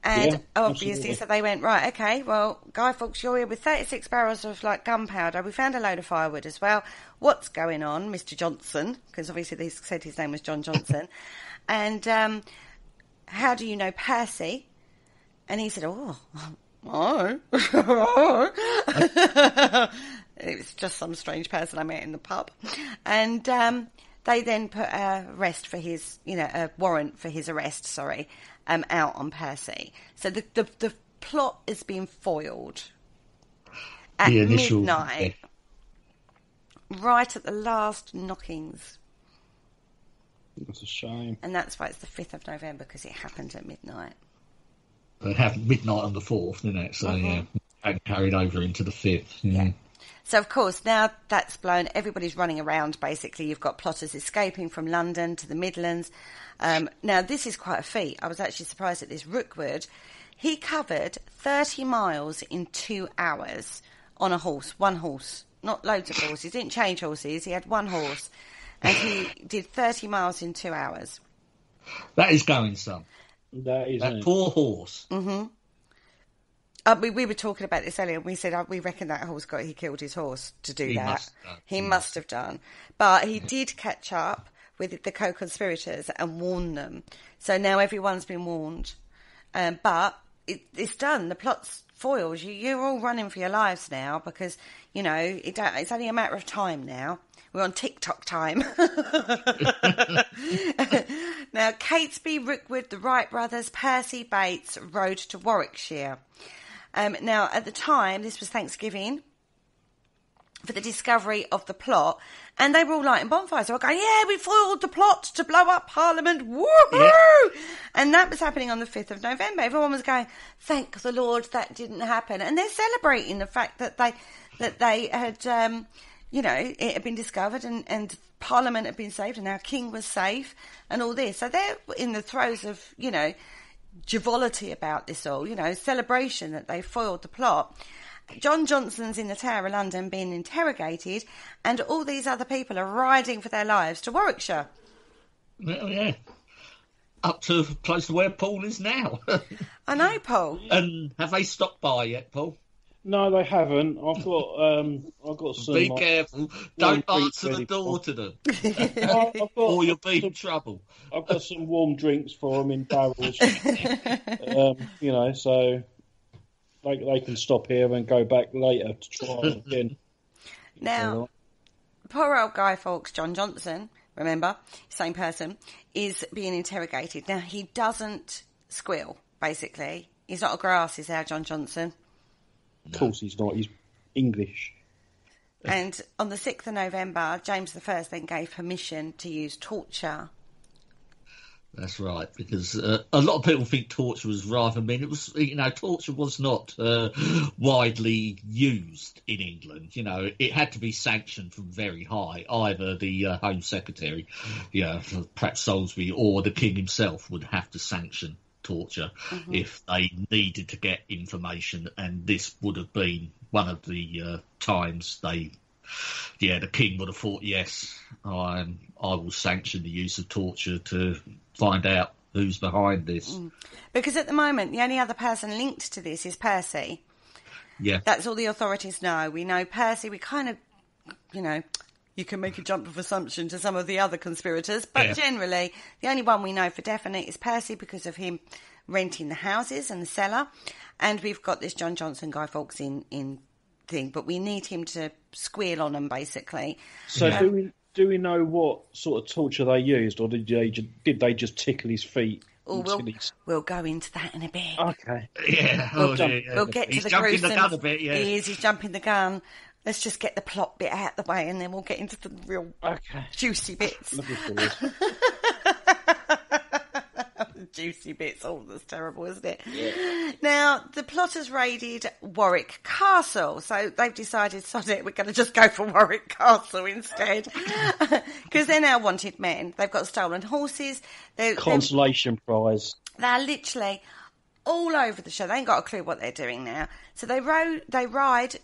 And Yeah, obviously, absolutely. so they went, right, okay, well, Guy Fawkes, you're here with 36 barrels of, like, gunpowder. We found a load of firewood as well. What's going on, Mr. Johnson? Because obviously they said his name was John Johnson. And how do you know Percy? And he said, oh. It was just some strange person I met in the pub. And they then put a warrant for his arrest, out on Percy. So the plot is being foiled at midnight, right at the last knockings. That's a shame. And that's why it's the 5th of November, because it happened at midnight. It happened midnight on the 4th, didn't it? So, yeah, carried over into the 5th. Yeah. So, of course, now that's blown, everybody's running around, basically. You've got plotters escaping from London to the Midlands. Now, this is quite a feat. I was actually surprised at this. Rookwood, he covered 30 miles in 2 hours on one horse. Not loads of horses. He didn't change horses. He had one horse. And he did 30 miles in 2 hours. That is going some. That poor horse. Mm-hmm. We were talking about this earlier, and we said we reckon that he killed his horse to do that. He must have done. But he did catch up with the co-conspirators and warn them. So now everyone's been warned. But it's done. The plot's foiled. You're all running for your lives now because, it's only a matter of time now. We're on TikTok time. Now, Catesby, Rookwood, the Wright brothers, Percy, Bates rode to Warwickshire. Now, at the time, this was Thanksgiving, for the discovery of the plot, and they were all lighting bonfires. They were going, yeah, we foiled the plot to blow up Parliament. Woohoo! Yeah. And that was happening on the 5th of November. Everyone was going, thank the Lord that didn't happen. And they're celebrating the fact that they had... it had been discovered and Parliament had been saved and our king was safe and all this. So they're in the throes of, joviality about this all, celebration that they foiled the plot. John Johnson's in the Tower of London being interrogated and all these other people are riding for their lives to Warwickshire. Well, yeah. Up to close to where Paul is now. I know, Paul. And have they stopped by yet, Paul? No, they haven't. I've got some. Be careful! Don't answer the door to them, or you'll be in trouble. I've got some warm drinks for them in barrels. So they can stop here and go back later to try again. Now, poor old Guy Fawkes, John Johnson, remember, same person, is being interrogated. Now, he doesn't squeal, basically. He's not a grass, is our John Johnson. Of course he's not. He's English. And on the 6th of November, James I then gave permission to use torture. That's right, because a lot of people think torture was rather mean. It was, torture was not widely used in England. It had to be sanctioned from very high. Either the Home Secretary, perhaps Salisbury, or the King himself would have to sanction torture if they needed to get information, and this would have been one of the times the king would have thought, yes, I will sanction the use of torture to find out who's behind this. Because at the moment, the only other person linked to this is Percy. Yeah. That's all the authorities know. We know Percy. We kind of, you can make a jump of assumption to some of the other conspirators, but generally, the only one we know for definite is Percy because of him renting the houses and the cellar. And we've got this John Johnson, Guy Fawkes in thing, but we need him to squeal on them, basically. So do we know what sort of torture they used, or did they just tickle his feet? We'll go into that in a bit. Okay. Yeah. We'll get to the gruesome. He's jumping the gun a bit, yeah. He's jumping the gun. Let's just get the plot bit out of the way, and then we'll get into the real juicy bits. Looking forward. Juicy bits. Oh, that's terrible, isn't it? Yeah. Now, the plotters raided Warwick Castle, so they've decided, sod it, we're going to just go for Warwick Castle instead. Because they're now wanted men. They've got stolen horses. Consolation prize. They're literally all over the show. They ain't got a clue what they're doing now. So they ride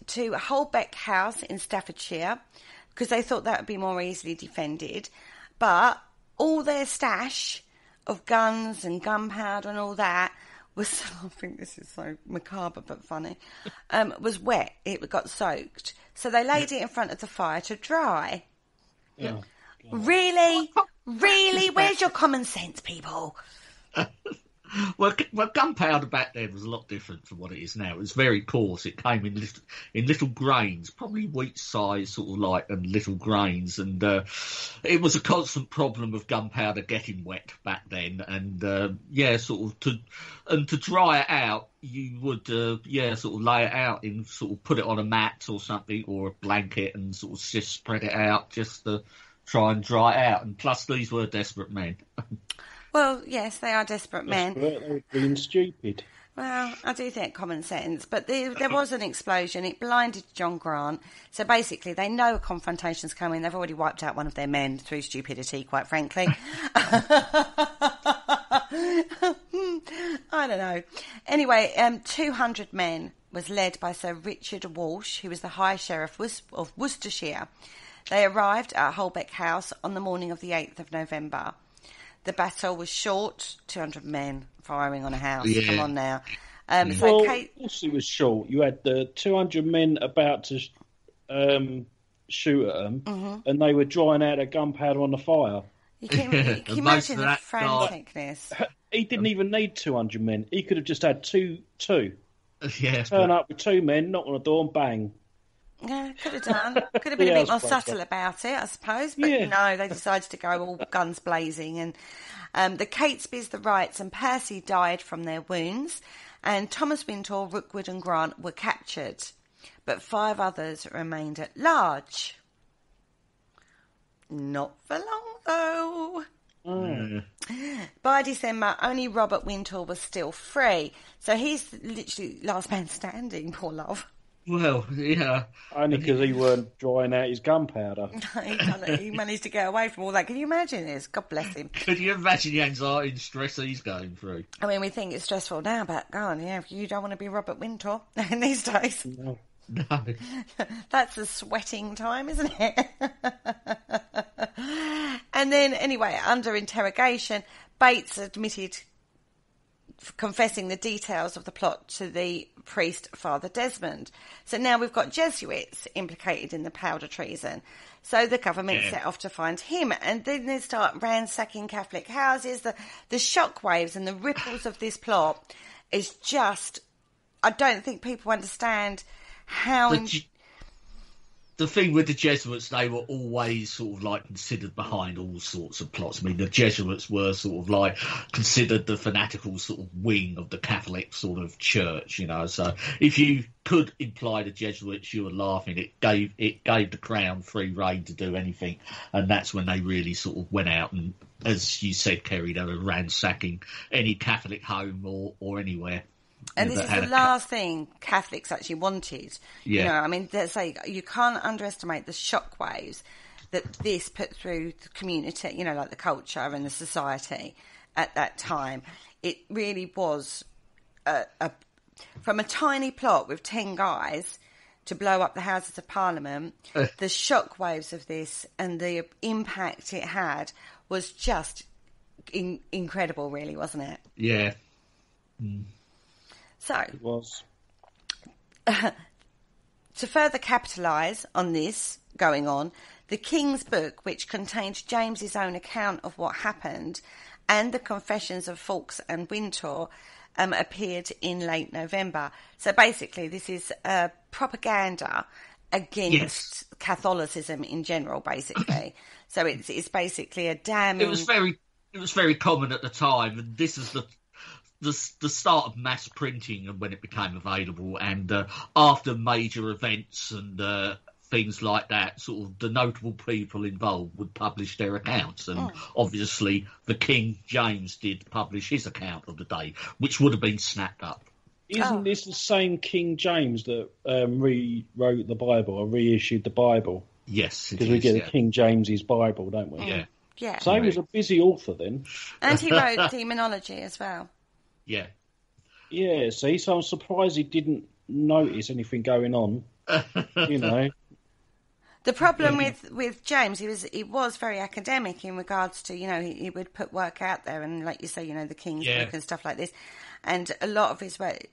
to Holbeck House in Staffordshire because they thought that would be more easily defended. But all their stash of guns and gunpowder and all that was, I think this is so macabre but funny, was wet. It got soaked. So they laid it in front of the fire to dry. Yeah. Really? Really? Where's your common sense, people? Well, gunpowder back then was a lot different from what it is now. It was very coarse. It came in little grains, probably wheat size, sort of like, and little grains. And it was a constant problem of gunpowder getting wet back then. And to dry it out, you would sort of lay it out in sort of put it on a mat or something or a blanket and sort of just spread it out just to try and dry it out. And plus, these were desperate men. Well, yes, they are desperate men. They're being stupid. Well, I do think common sense, but there was an explosion. It blinded John Grant. So basically, they know a confrontation's coming. They've already wiped out one of their men through stupidity, quite frankly. I don't know. Anyway, 200 men was led by Sir Richard Walsh, who was the High Sheriff of Worcestershire. They arrived at Holbeck House on the morning of the 8th of November. The battle was short, 200 men firing on a house. Yeah. Come on now. Of course it was short. You had the 200 men about to shoot at them, and they were drying out their gunpowder on the fire. You can imagine the franticness. He didn't even need 200 men. He could have just had two. Yeah, Turn up with 2 men, knock on the door, and bang. Yeah, could have done. Could have been a bit more subtle about it, I suppose. But no, they decided to go all guns blazing. And the Catesbys, the Wrights and Percy died from their wounds. And Thomas Wintour, Rookwood and Grant were captured. But 5 others remained at large. Not for long, though. By December, only Robert Wintour was still free. So he's literally last man standing, poor love. Well, yeah. Only because he weren't drying out his gunpowder. He managed to get away from all that. Can you imagine this? God bless him. Could you imagine the anxiety and stress he's going through? I mean, we think it's stressful now, but go on, you don't want to be Robert Wintour in these days. No. That's a sweating time, isn't it? And then, anyway, under interrogation, Bates admitted confessing the details of the plot to the priest Father Desmond. So now we've got Jesuits implicated in the powder treason. So the government set off to find him, and then they start ransacking Catholic houses. The shockwaves and the ripples of this plot is just, I don't think people understand how... The thing with the Jesuits, they were always sort of like considered behind all sorts of plots. I mean, the Jesuits were sort of like considered the fanatical sort of wing of the Catholic sort of church, you know. So if you could imply the Jesuits, you were laughing. It gave the crown free rein to do anything, and that's when they really sort of went out and, as you said, Kerry, they were ransacking any Catholic home or anywhere. And this is the last thing Catholics actually wanted. Yeah. You know, I mean, you can't underestimate the shockwaves that this put through the community, you know, like the culture and the society at that time. It really was from a tiny plot with 10 guys to blow up the Houses of Parliament, the shockwaves of this and the impact it had was just incredible, really, wasn't it? Yeah. So, It was. to further capitalise on this going on, the King's Book, which contained James's own account of what happened, and the Confessions of Fawkes and Wintour, appeared in late November. So basically, this is propaganda against Catholicism in general, basically. So it's basically a damning... It was very common at the time, and this is the start of mass printing and when it became available, and after major events and things like that, sort of the notable people involved would publish their accounts, and obviously the King James did publish his account of the day, which would have been snapped up. Isn't this the same King James that rewrote the Bible or reissued the Bible? Yes, because we get the King James's Bible, don't we? Yeah. Yeah. So he was a busy author then. And he wrote Demonology as well. Yeah. Yeah, see, so I'm surprised he didn't notice anything going on. You know. The problem with James, he was very academic in regards to, he would put work out there, and like you say, the King's Book and stuff like this. And a lot of his work,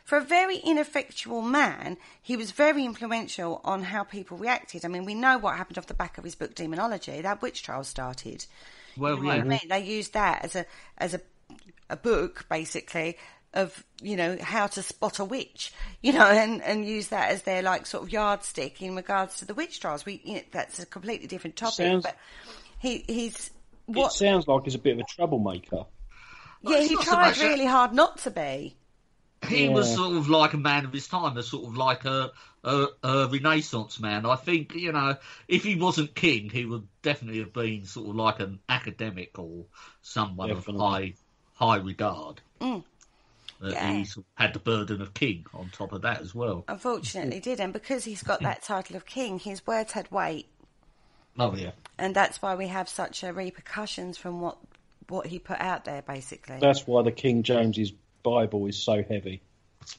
for a very ineffectual man, he was very influential on how people reacted. I mean, we know what happened off the back of his book Demonology. That witch trial started. Well, you know what I mean? They used that as a book, basically, of how to spot a witch, and use that as their sort of yardstick in regards to the witch trials. That's a completely different topic. But he's what it sounds like he's a bit of a troublemaker. Yeah, he tried really hard not to be. He was sort of like a man of his time, a sort of like a Renaissance man. I think, if he wasn't king, he would definitely have been sort of like an academic or someone of high regard. He sort of had the burden of king on top of that as well. Unfortunately, he did, and because he's got that title of king, his words had weight. Oh, yeah. And that's why we have such repercussions from what he put out there, basically. That's why the King James's Bible is so heavy.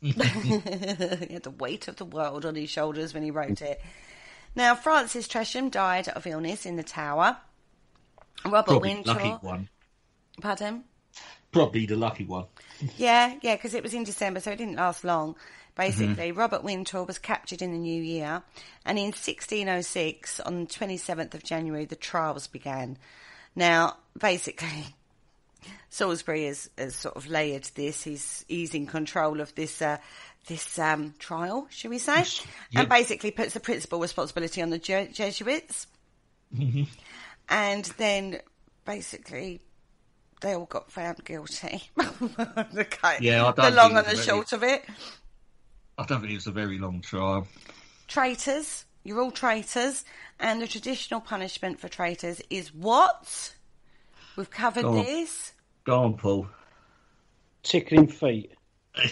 He had the weight of the world on his shoulders when he wrote it. Now, Francis Tresham died of illness in the Tower. Robert Wintour. Lucky one. Pardon? Probably the lucky one. Yeah, because it was in December, so it didn't last long. Basically, Robert Wintour was captured in the new year, and in 1606, on the 27th of January, the trials began. Now, basically, Salisbury has sort of layered this. He's in control of this trial, shall we say? Yep. And basically puts the principal responsibility on the Jesuits. And then, basically, they all got found guilty. The long and the short of it. I don't think it was a very long trial. Traitors. You're all traitors. And the traditional punishment for traitors is what? We've covered this. Go on, Paul. Tickling feet.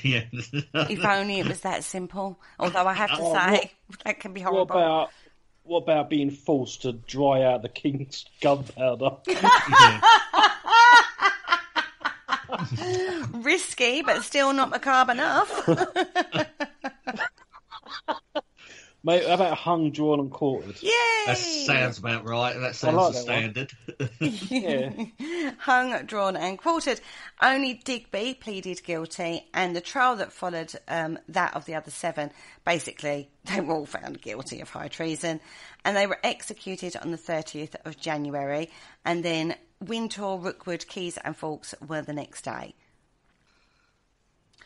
Yeah. If only it was that simple. Although I have to say, that can be horrible. What about being forced to dry out the king's gunpowder? Risky, but still not macabre enough. Mate, how about hung, drawn and quartered? Yay! That sounds about right. That sounds the standard. Yeah. Hung, drawn and quartered. Only Digby pleaded guilty, and the trial that followed that of the other 7, basically, they were all found guilty of high treason, and they were executed on the 30th of January, and then Wintour, Rookwood, Keyes and Fawkes were the next day.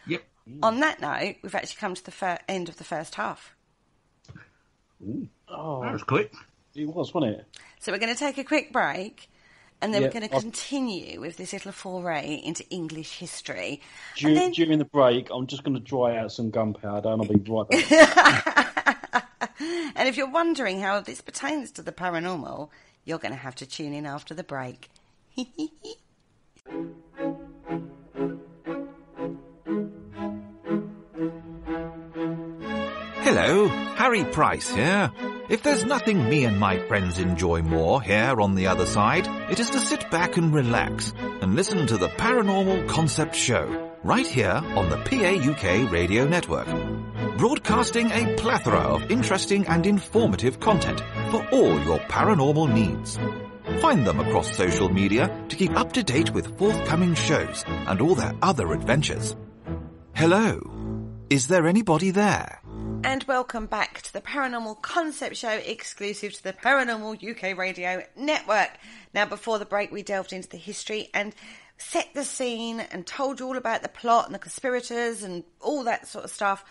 Yep. On that note, we've actually come to the end of the first half. Ooh. Oh, that was quick. It was, wasn't it? So we're going to take a quick break, and then we're going to continue with this little foray into English history. During the break, I'm just going to dry out some gunpowder, and I'll be right back. And if you're wondering how this pertains to the paranormal, you're going to have to tune in after the break. Hello, Harry Price here. If there's nothing me and my friends enjoy more here on the other side, it is to sit back and relax and listen to the Paranormal Concept Show, right here on the PAUK Radio Network. broadcasting a plethora of interesting and informative content for all your paranormal needs. Find them across social media to keep up to date with forthcoming shows and all their other adventures. Hello, is there anybody there? And welcome back to the Paranormal Concept Show, exclusive to the Paranormal UK Radio Network. Now, before the break, we delved into the history and set the scene and told you all about the plot and the conspirators and all that sort of stuff.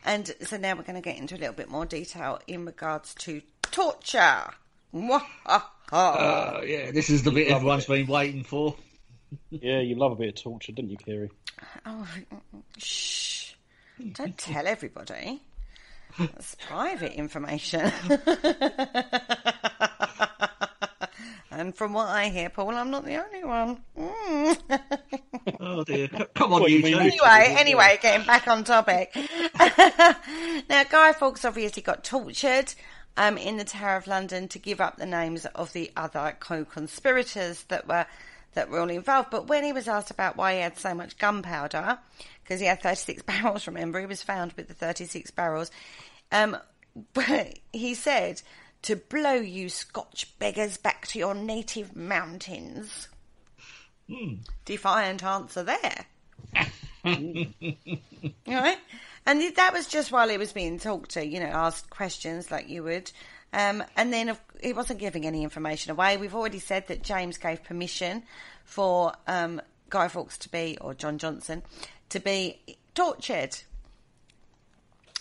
And so now we're going to get into a little bit more detail in regards to torture. Yeah, this is the bit everyone's been waiting for. Yeah, you love a bit of torture, don't you, Kerry? Oh, shh. Don't tell everybody. That's private information. And from what I hear, Paul, I'm not the only one. Oh dear. Come on, you two. Anyway, getting back on topic. Now, Guy Fawkes obviously got tortured in the Tower of London to give up the names of the other co-conspirators that were all involved. But when he was asked about why he had so much gunpowder, because he had 36 barrels, remember, he was found with the 36 barrels, but he said, to blow you Scotch beggars back to your native mountains. Defiant answer there. Right? And that was just while he was being talked to, asked questions like you would. And then he wasn't giving any information away. We've already said that James gave permission for Guy Fawkes or John Johnson, to be tortured.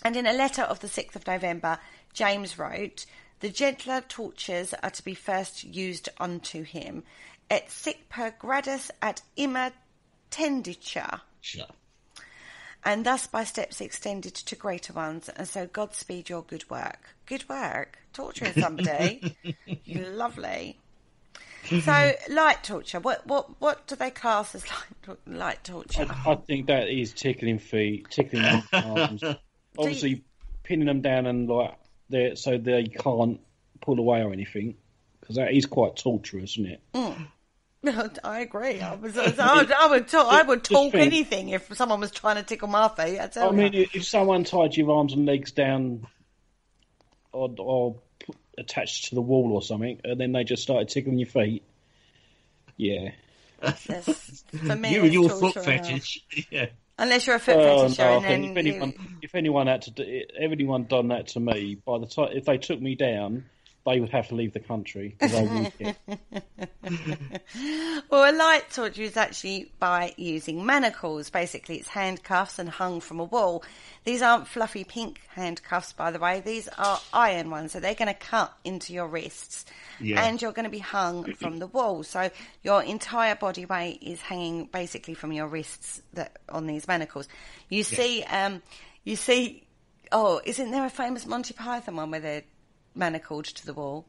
And in a letter of the 6th of November, James wrote, the gentler tortures are to be first used unto him, et sic per gradus ad ima tenditur. Sure. And thus by steps extended to greater ones, and so Godspeed your good work. Good work? Torturing somebody? Lovely. So, light torture. What do they class as light torture? I think that is tickling feet, tickling arms. Obviously, pinning them down and so they can't pull away or anything, because that is quite torturous, isn't it? I agree. I would talk anything if someone was trying to tickle my feet. I mean, if someone tied your arms and legs down or attached to the wall or something, and then they just started tickling your feet, yeah. For me, you and your foot fetish, yeah. Unless you're a foot fetisher, no, and then if anyone had to, everyone done that to me, by the time if they took me down, they would have to leave the country because I wouldn't care. Well, a light torture is actually by using manacles. Basically, it's handcuffs and hung from a wall. These aren't fluffy pink handcuffs, by the way. These are iron ones, so they're going to cut into your wrists. Yeah. And you're going to be hung from the wall. So your entire body weight is hanging basically from your wrists on these manacles. You see, isn't there a famous Monty Python one where they're manacled to the wall?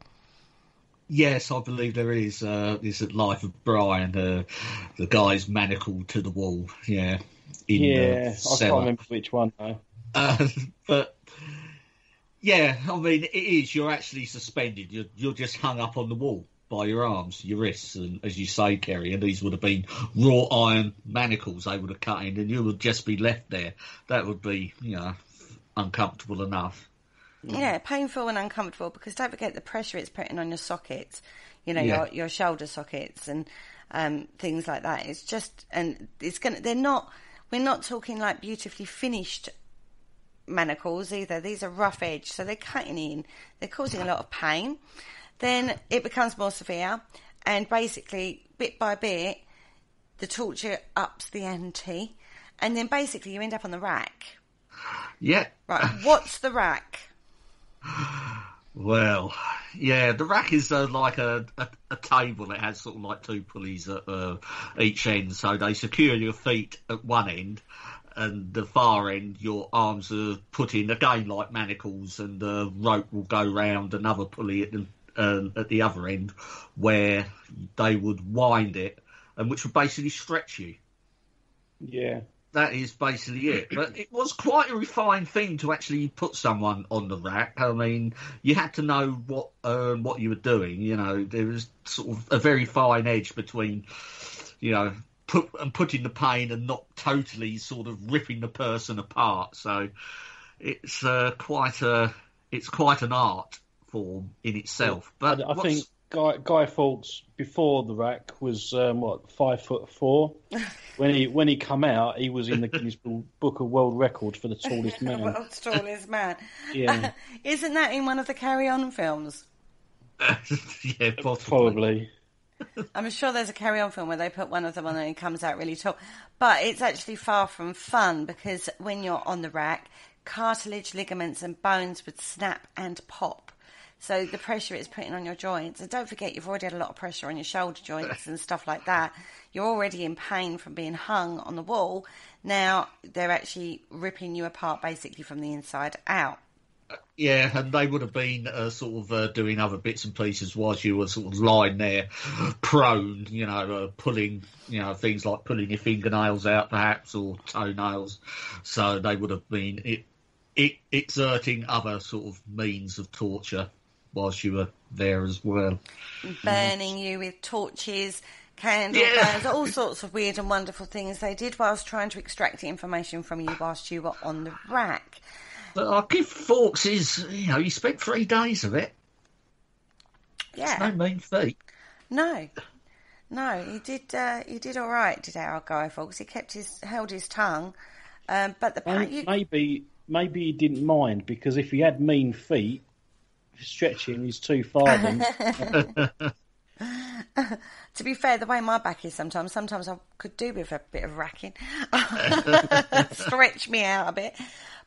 Yes, I believe there is. It's at Life of Brian. The guy's manacled to the wall. Yeah. I can't remember which one though. But yeah, I mean, it is. You're actually suspended. You're just hung up on the wall by your arms, your wrists, and as you say, Kerry, and these would have been wrought iron manacles they would have cut in, and you would just be left there. That would be, uncomfortable enough. Yeah, painful and uncomfortable, because don't forget the pressure it's putting on your sockets, your shoulder sockets and things like that. It's just, and we're not talking like beautifully finished manacles either. These are rough edge, so they're cutting in, they're causing a lot of pain. Then it becomes more severe, and basically, bit by bit, the torture ups the ante, and then basically you end up on the rack. Yeah. Right, what's the rack? Well, yeah, the rack is like a table that has sort of like two pulleys at each end, so they secure your feet at one end, and the far end, your arms are put in, again, like manacles, and the rope will go round another pulley at the other end, where they would wind it, and which would basically stretch you. Yeah. That is basically it. But it was quite a refined thing to actually put someone on the rack. I mean, you had to know what you were doing. There was sort of a very fine edge between, putting the pain and not totally sort of ripping the person apart. So, it's quite an art form in itself. But I think Guy Fawkes before the rack was 5'4". When he come out, he was in the Guinness Book of World Records for the tallest man. World's tallest man. Yeah, isn't that in one of the Carry On films? Yeah, probably. I'm sure there's a Carry On film where they put one of them on and he comes out really tall. But it's actually far from fun because when you're on the rack, cartilage, ligaments and bones would snap and pop. So the pressure it's putting on your joints. And don't forget, you've already had a lot of pressure on your shoulder joints and stuff like that. You're already in pain from being hung on the wall. Now they're actually ripping you apart basically from the inside out. Yeah, and they would have been doing other bits and pieces whilst you were sort of lying there prone, pulling, things like pulling your fingernails out perhaps or toenails. So they would have been exerting other sort of means of torture whilst you were there as well. Burning you with torches, candle burns, all sorts of weird and wonderful things they did whilst trying to extract the information from you whilst you were on the rack. But I'll give Fawkes he spent 3 days of it. Yeah. It's no mean feat. No, he did all right, did our Guy Fawkes. He held his tongue, but the maybe he didn't mind because if he had mean feet, stretching is too far. Then. To be fair, the way my back is sometimes I could do with a bit of racking, stretch me out a bit.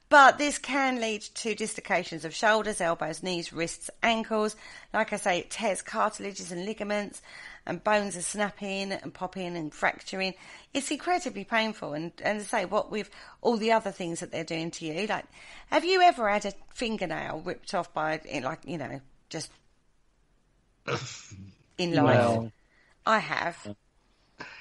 But this can lead to dislocations of shoulders, elbows, knees, wrists, ankles. Like I say, it tears cartilages and ligaments, and bones are snapping and popping and fracturing. It's incredibly painful. And to say, what with all the other things that they're doing to you, like, have you ever had a fingernail ripped off by, just in life? Well, I have.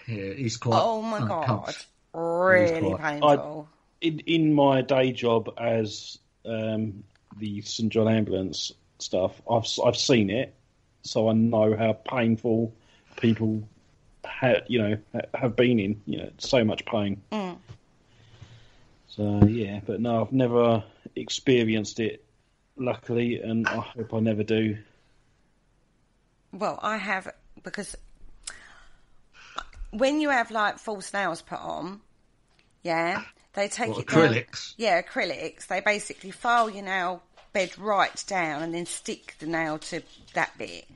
Yeah, it's quite. Oh my God, really painful. In my day job as the St John Ambulance stuff, I've seen it, so I know how painful people have been in. So much pain. Mm. So yeah, but no, I've never experienced it, luckily, and I hope I never do. Well, I have, because when you have like false nails put on, they take it acrylics. down. Yeah, acrylics. They basically file your nail bed right down and then stick the nail to that bit,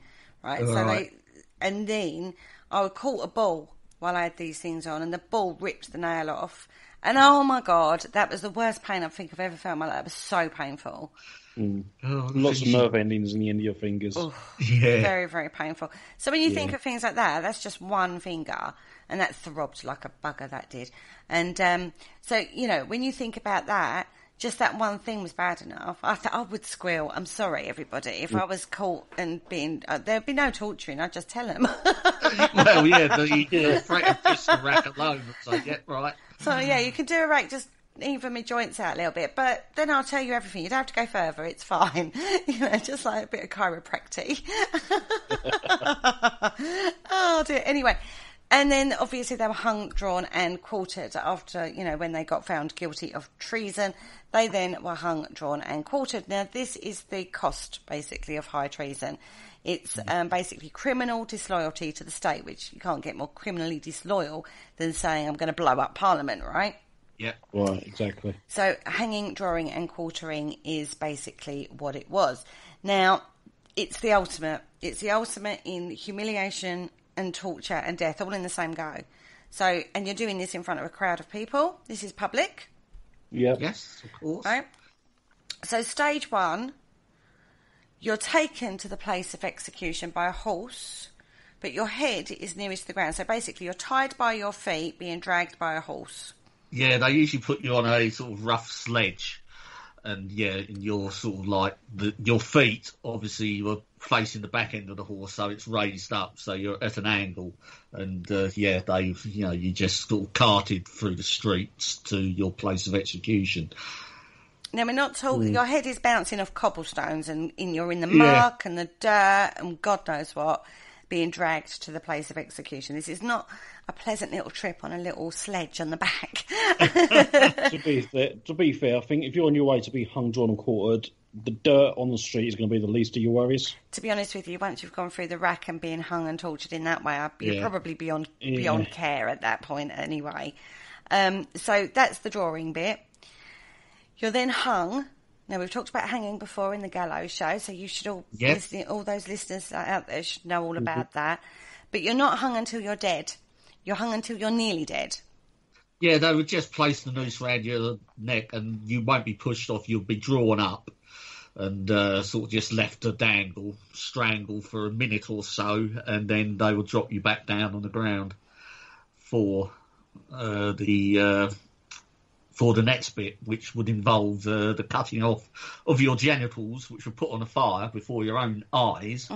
right? And then I caught a ball while I had these things on, and the ball ripped the nail off. And oh my God, that was the worst pain I think I've ever felt in my life. It was so painful. Mm. Lots of nerve endings in the end of your fingers. Oof, very, very painful. So when you think of things like that, that's just one finger, and that throbbed like a bugger, that did. And so, when you think about that, just that one thing was bad enough. I would squeal. I'm sorry, everybody. If I was caught and being... there'd be no torturing. I'd just tell them. Well, yeah, you threaten just the rack alone. So, yeah, right. So, yeah, you can do a rack, just even my joints out a little bit. But then I'll tell you everything. You don't have to go further. It's fine. Just like a bit of chiropractic. Oh, dear. Anyway... And then, obviously, they were hung, drawn and quartered after, when they got found guilty of treason. They then were hung, drawn and quartered. Now, this is the cost, basically, of high treason. It's basically criminal disloyalty to the state, which you can't get more criminally disloyal than saying, I'm going to blow up Parliament, right? Yeah. Right, exactly. So, hanging, drawing and quartering is basically what it was. Now, it's the ultimate. It's the ultimate in humiliation and torture and death, all in the same go. So, and you're doing this in front of a crowd of people. This is public. Yeah. Yes, of course. Right. So, stage 1, you're taken to the place of execution by a horse, but your head is nearest to the ground. So, basically, you're tied by your feet, being dragged by a horse. Yeah, they usually put you on a sort of rough sledge. And you're sort of like your feet, obviously, you're facing the back end of the horse, so it's raised up, so you're at an angle. And you just sort of carted through the streets to your place of execution. Now, we're not talking, your head is bouncing off cobblestones and you're in the muck and the dirt and God knows what. being dragged to the place of execution. This is not a pleasant little trip on a little sledge on the back. To be fair, I think if you're on your way to be hung, drawn and quartered, the dirt on the street is going to be the least of your worries. To be honest with you, once you've gone through the rack and being hung and tortured in that way, you're probably beyond care at that point anyway. So that's the drawing bit. You're then hung. Now, we've talked about hanging before in the gallows show, so you should all those listeners out there should know all about that. But you're not hung until you're dead. You're hung until you're nearly dead. Yeah, they would just place the noose around your neck and you won't be pushed off. You'll be drawn up and sort of just left to strangle for a minute or so, and then they will drop you back down on the ground for the next bit, which would involve the cutting off of your genitals, which were put on a fire before your own eyes,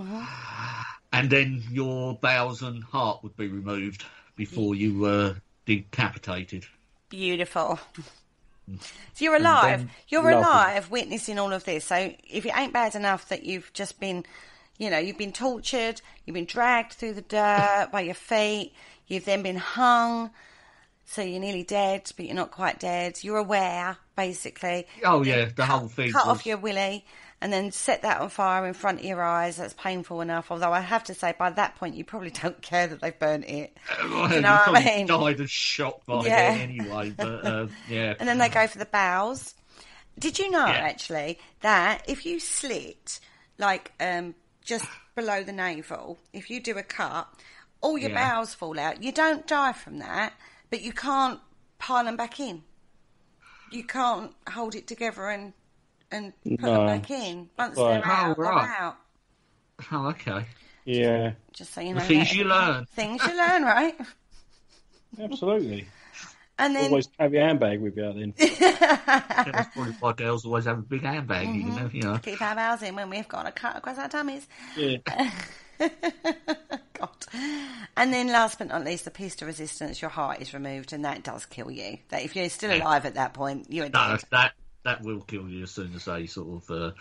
and then your bowels and heart would be removed before you were decapitated. Beautiful. So you're alive. You're alive witnessing all of this. So if it ain't bad enough that you've just been, you've been tortured, you've been dragged through the dirt by your feet, you've then been hung, so you're nearly dead, but you're not quite dead. You're aware, basically. Oh, yeah, the whole thing. Cut off your willy and then set that on fire in front of your eyes. That's painful enough. Although I have to say, by that point, you probably don't care that they've burnt it. You know what I mean? Died of shock by then anyway, but yeah. And then they go for the bowels. Did you know, actually, that if you slit, just below the navel, if you do a cut, all your bowels fall out. You don't die from that, but you can't pile them back in. You can't hold it together and put them back in. Once they're out, they're out. Oh, okay. Yeah. Just so you know. The things you learn. Things you learn, right? Absolutely. And then always have your handbag with you then. That's probably why girls always have a big handbag, you know. Keep our bowels in when we've got a cut across our tummies. Yeah. God. And then last but not least, the piece de resistance, your heart is removed, and that does kill you. That if you're still alive at that point, you're dead. That will kill you as soon as they sort of,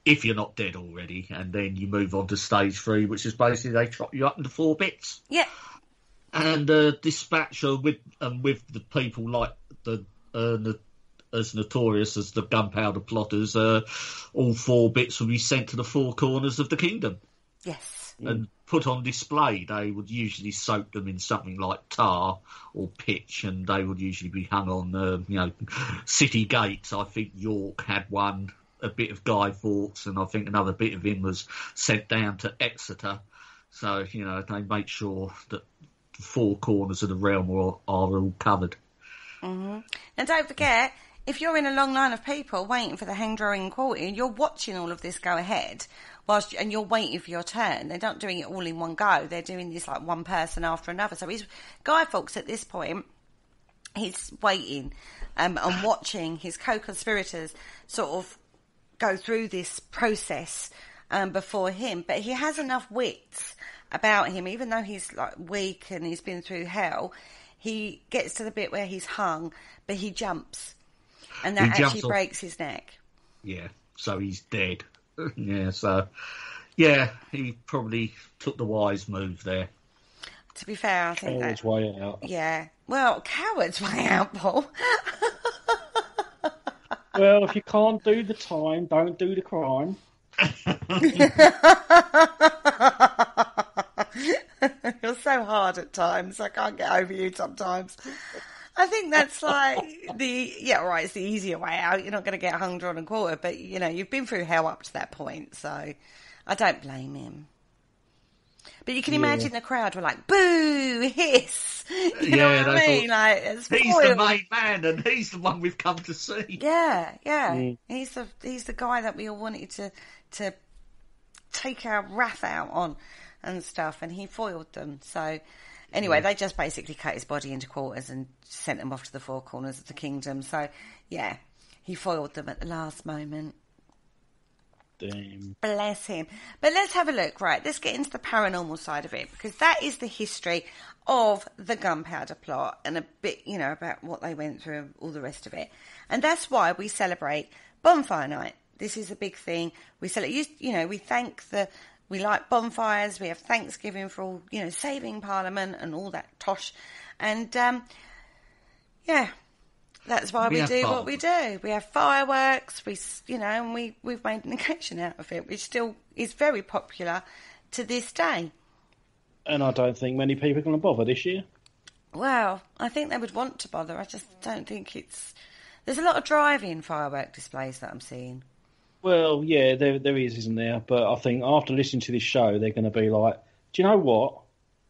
if you're not dead already, and then you move on to stage 3, which is basically they chop you up into 4 bits. Yeah. And dispatcher with the people like as notorious as the gunpowder plotters, all 4 bits will be sent to the 4 corners of the kingdom. Yes. And put on display. They would usually soak them in something like tar or pitch, and they would usually be hung on, city gates. I think York had one, a bit of Guy Fawkes, and I think another bit of him was sent down to Exeter. So, they make sure that the 4 corners of the realm are all covered. Mm-hmm. And don't forget, if you're in a long line of people waiting for the hang, drawing and quartering, you're watching all of this go ahead, and you're waiting for your turn. They're not doing it all in one go. They're doing this like one person after another. So Guy Fawkes at this point, he's waiting and watching his co-conspirators sort of go through this process before him. But he has enough wits about him, even though he's like weak and he's been through hell. He gets to the bit where he's hung, but he jumps. And that actually breaks his neck. Yeah, so he's dead. Yeah, so, yeah, he probably took the wise move there. To be fair, I think Coward's way out. Yeah. Well, coward's way out, Paul. Well, if you can't do the time, don't do the crime. You're so hard at times. I can't get over you sometimes. I think that's like it's the easier way out. You're not going to get hung, drawn and quartered, but, you've been through hell up to that point, so I don't blame him. But you can imagine the crowd were like, boo, hiss. You know what I mean? Like, it's he's the main man, and he's the one we've come to see. Yeah. He's the guy that we all wanted to take our wrath out on and stuff, and he foiled them, so... Anyway, they just basically cut his body into quarters and sent him off to the 4 corners of the kingdom. So, yeah, he foiled them at the last moment. Damn. Bless him. But let's have a look, right? Let's get into the paranormal side of it, because that is the history of the gunpowder plot and a bit, about what they went through and all the rest of it. And that's why we celebrate Bonfire Night. This is a big thing. We celebrate, we thank the We light bonfires. We have Thanksgiving for all, saving Parliament and all that tosh. And, that's why we do what we do. We have fireworks, and we've made an occasion out of it, which still is very popular to this day. And I don't think many people are going to bother this year. Well, I think they would want to bother. I just don't think it's... There's a lot of drive-in firework displays that I'm seeing. Well, yeah, there is, isn't there? But I think after listening to this show, they're going to be like, do you know what?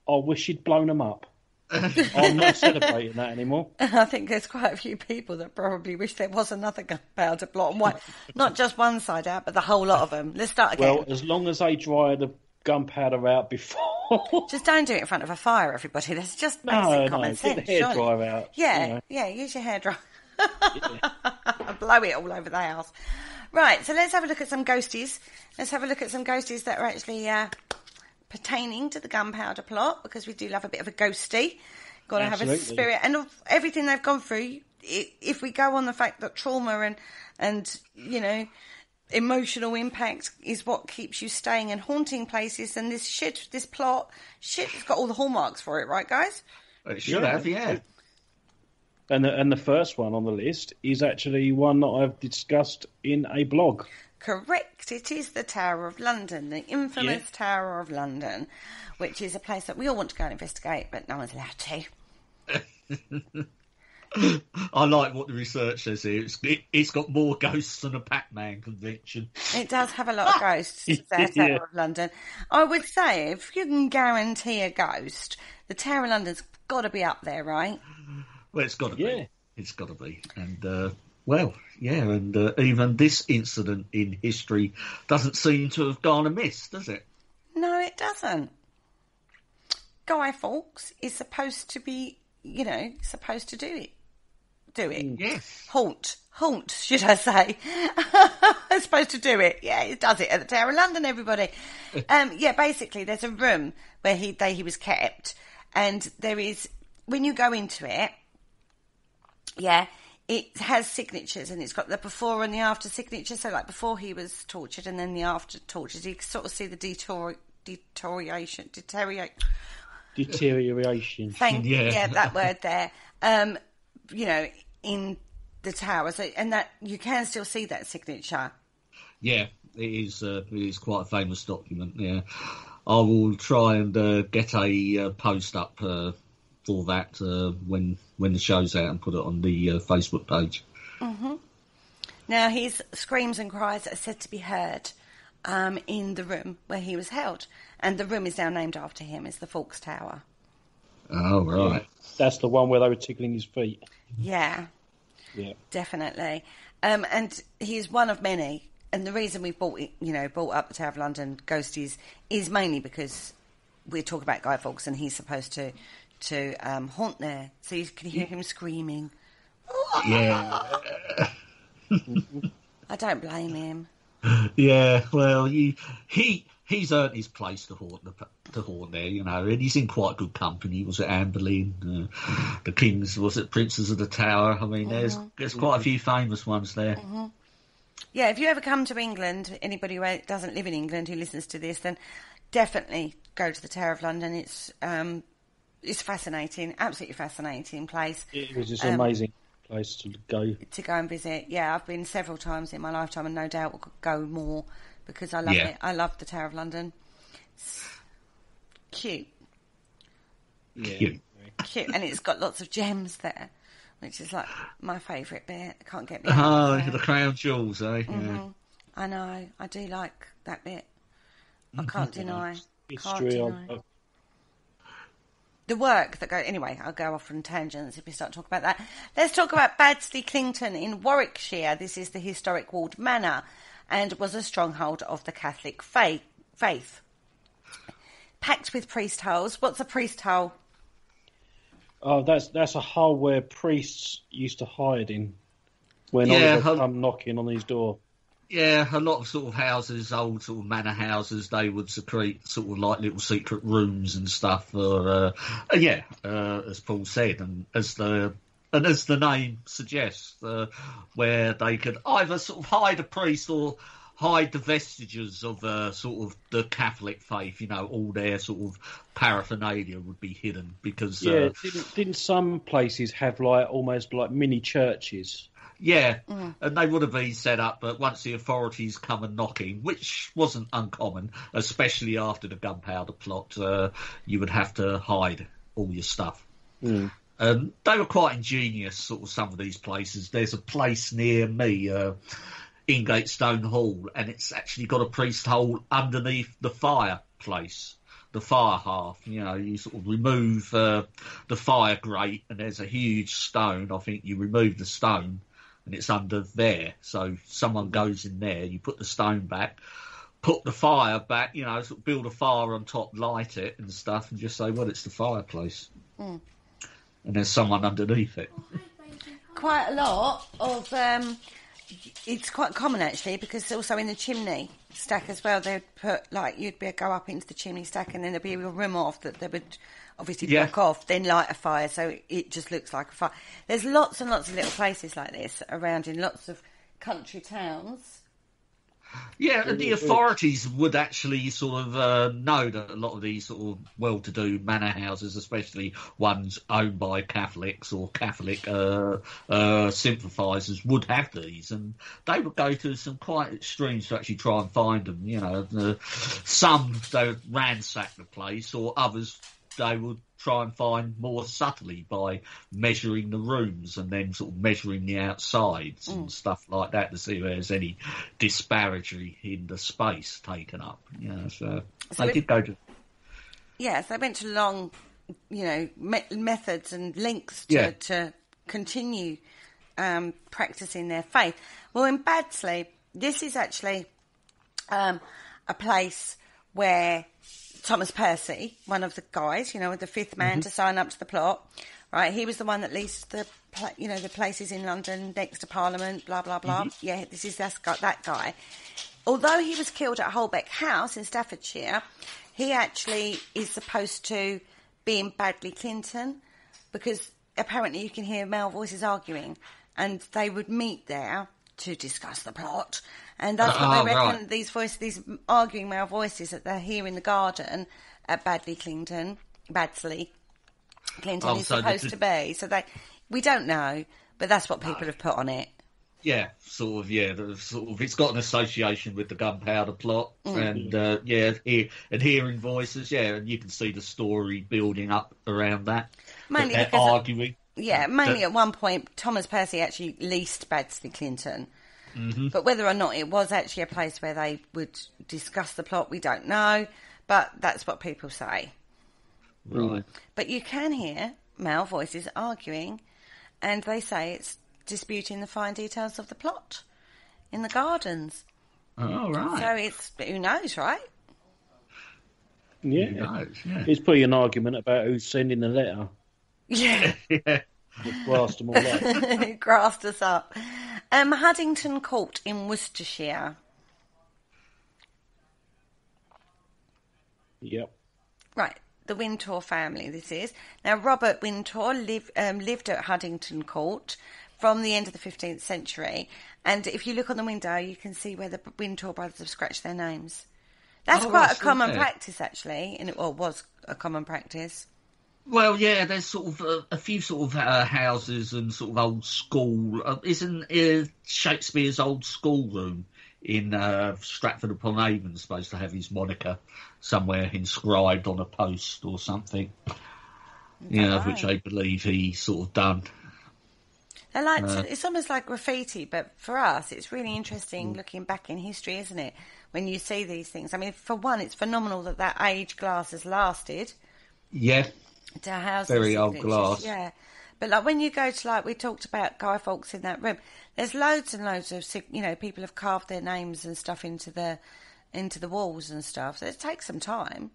I wish you'd blown them up. I'm not celebrating that anymore. I think there's quite a few people that probably wish there was another gunpowder plot. And why, not just one side out, but the whole lot of them. Let's start again. Well, as long as they dry the gunpowder out before... Just don't do it in front of a fire, everybody. That's just basic common sense. Get the hairdryer out. Yeah, use your hairdryer. Blow it all over the house. Right, so let's have a look at some ghosties. Let's have a look at some ghosties that are actually pertaining to the gunpowder plot, because we do love a bit of a ghosty. Got to have a spirit. And of everything they've gone through, if we go on the fact that trauma and emotional impact is what keeps you staying in haunting places, and this plot, it's got all the hallmarks for it, right, guys? It should have, yeah. And the first one on the list is actually one that I've discussed in a blog. Correct. It is the Tower of London, the infamous Tower of London, which is a place that we all want to go and investigate, but no one's allowed to. I like what the research says here. It's got more ghosts than a Pac-Man convention. It does have a lot of ghosts, the Tower of London. I would say, if you can guarantee a ghost, the Tower of London's got to be up there, right? Well, it's got to be. It's got to be. And, and even this incident in history doesn't seem to have gone amiss, does it? No, it doesn't. Guy Fawkes is supposed to be, supposed to do it. Yes. Haunt, should I say. It's supposed to do it. Yeah, it does it at the Tower of London, everybody. Basically, there's a room where he was kept, and there is, when you go into it, it has signatures, and it's got the before and the after signatures. So, like, before he was tortured and then the after tortured, you can sort of see the deterioration. That word there. In the tower, so, and that you can still see that signature. Yeah, it is quite a famous document. Yeah, I will try and get a post up for that when the show's out and put it on the Facebook page. Mm-hmm. Now, his screams and cries are said to be heard in the room where he was held, and the room is now named after him. It's the Fawkes Tower. Oh, right. That's the one where they were tickling his feet. Yeah, definitely. And he's one of many. And the reason we brought up the Tower of London ghosties is mainly because we're talking about Guy Fawkes, and he's supposed to haunt there, so you can hear him screaming. Yeah. I don't blame him. Yeah, well, he's earned his place to haunt there, and he's in quite good company. Was it Anne Boleyn, the Kings? Was it Princes of the Tower? I mean, there's quite a few famous ones there. Mm-hmm. Yeah, if you ever come to England, anybody who doesn't live in England who listens to this, then definitely go to the Tower of London. It's fascinating, absolutely fascinating place. It was just an amazing place to go and visit. Yeah, I've been several times in my lifetime, and no doubt will go more because I love it. I love the Tower of London. It's cute. Yeah. Cute, and it's got lots of gems there, which is like my favourite bit. I can't get me. The crown jewels, eh? Mm-hmm. Yeah. I know. I do like that bit. I can't deny. The work that anyway, I'll go off on tangents if we start talking about that. Let's talk about Baddesley Clinton in Warwickshire. This is the historic walled manor and was a stronghold of the Catholic faith. Packed with priest holes. What's a priest hole? Oh, that's a hole where priests used to hide in when Oliver come knocking on his door. Yeah, a lot of sort of houses, old sort of manor houses, they would secrete sort of like little secret rooms and stuff. As Paul said, and as the name suggests, where they could either sort of hide a priest or hide the vestiges of sort of the Catholic faith. You know, all their sort of paraphernalia would be hidden because didn't some places have like almost like mini churches? Yeah, and they would have been set up, but once the authorities come and knocking, which wasn't uncommon, especially after the gunpowder plot, you would have to hide all your stuff. They were quite ingenious, sort of, some of these places. There's a place near me, Ingate Stone Hall, and it's actually got a priest hole underneath the fireplace, the fire hearth. You know, you sort of remove the fire grate, and there's a huge stone. I think you remove the stone, and it's under there. So someone goes in there, you put the stone back, put the fire back, you know, sort of build a fire on top, light it and stuff, and just say, well, it's the fireplace. And there's someone underneath it. Quite a lot of... it's quite common, actually, because also in the chimney stack as well, they'd put, like, you'd go up into the chimney stack and then there'd be a room off that they would... obviously block off, then light a fire, so it just looks like a fire. There's lots and lots of little places like this around in lots of country towns. Yeah, and the authorities would actually sort of know that a lot of these sort of well-to-do manor houses, especially ones owned by Catholics or Catholic sympathisers, would have these, and they would go to some quite extremes to actually try and find them. You know, some they would ransack the place, or others they would try and find more subtly by measuring the rooms and then sort of measuring the outsides and stuff like that to see if there's any disparity in the space taken up. You know, so they did go to... Yes, they went to long, you know, methods and lengths to continue practising their faith. Well, in Baddesley, this is actually a place where Thomas Percy, one of the guys, you know, the fifth man to sign up to the plot, right? He was the one that leased the places in London next to Parliament, blah, blah, blah. Yeah, that guy. Although he was killed at Holbeck House in Staffordshire, he actually is supposed to be in Baddesley Clinton, because apparently you can hear male voices arguing, and they would meet there to discuss the plot. And that's what they reckon, these arguing male voices that they hear in the garden at Baddesley Clinton is supposed to be. So we don't know, but that's what people have put on it. Yeah, sort of, it's got an association with the gunpowder plot, and hearing voices, and you can see the story building up around that. Mainly because arguing. Mainly at one point, Thomas Percy actually leased Baddesley Clinton. But whether or not it was actually a place where they would discuss the plot, we don't know. But that's what people say. Right. But you can hear male voices arguing, and they say it's disputing the fine details of the plot in the gardens. Oh, right. So who knows, right? Yeah. Who knows, yeah. It's probably an argument about who's sending the letter. Yeah. It grassed them all up. It grassed us up. Haddington Court in Worcestershire. Yep. Right, the Wintour family, this is. Now, Robert Wintour lived at Haddington Court from the end of the 15th century. And if you look on the window, you can see where the Wintour brothers have scratched their names. That's quite a common practice, actually, and it was a common practice. Well, yeah, there's sort of a few sort of houses and sort of old school. Isn't Shakespeare's old schoolroom in Stratford-upon-Avon supposed to have his moniker somewhere inscribed on a post or something? Which I believe he sort of done. It's almost like graffiti, but for us, it's really interesting looking back in history, isn't it? When you see these things. I mean, for one, it's phenomenal that age glass has lasted. Yeah. To houses. Very old glass. Yeah. But like when you go to, like we talked about Guy Fawkes in that room, there's loads and loads of, people have carved their names and stuff into the walls and stuff. So it takes some time.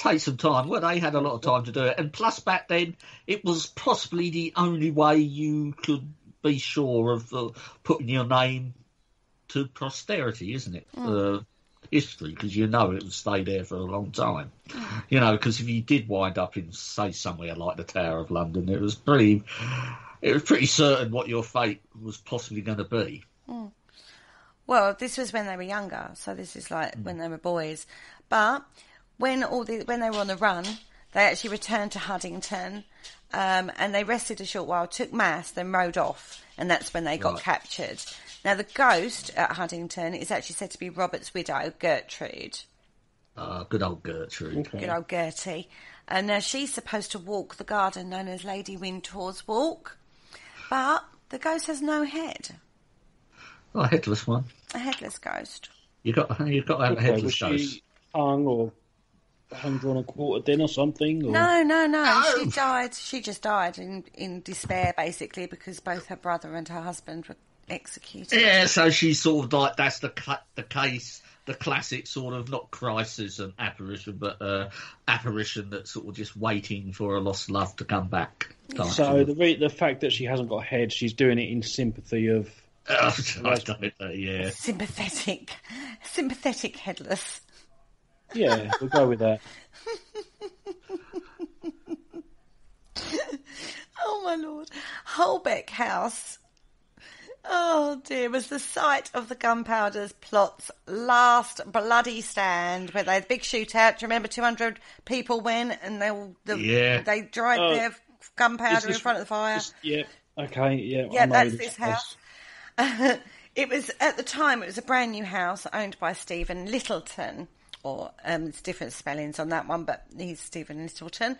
Well, they had a lot of time to do it. And plus back then, it was possibly the only way you could be sure of putting your name to posterity, isn't it? History, because it would stay there for a long time. Because if you did wind up in, say, somewhere like the Tower of London, it was pretty certain what your fate was possibly going to be. Well, this was when they were younger, so this is like when they were boys. But when they were on the run, they actually returned to Huddington, and they rested a short while, took mass, then rode off, and that's when they got captured. Now, the ghost at Huddington is actually said to be Robert's widow, Gertrude. Good old Gertrude. Good old Gertie. And now she's supposed to walk the garden known as Lady Wintour's Walk, but the ghost has no head. Oh, a headless one. A headless ghost. You've got to have a headless ghost. She hung or hung on a quarter din or something? Or? No. She died. She just died in despair, basically, because both her brother and her husband were executed. Yeah, so she's sort of like, that's the case, the classic sort of, not crisis and apparition, but apparition that's sort of just waiting for a lost love to come back. So the fact that she hasn't got a head, she's doing it in sympathy of... yeah. Sympathetic headless. Yeah, we'll go with that. Oh, my Lord. Holbeck House, oh dear, was the site of the Gunpowder's plot's last bloody stand, where they had a big shootout. Do you remember 200 people went and they dried their gunpowder in front of the fire? Yeah, that's this house. It was, at the time, it was a brand new house owned by Stephen Littleton, or there's different spellings on that one, but he's Stephen Littleton.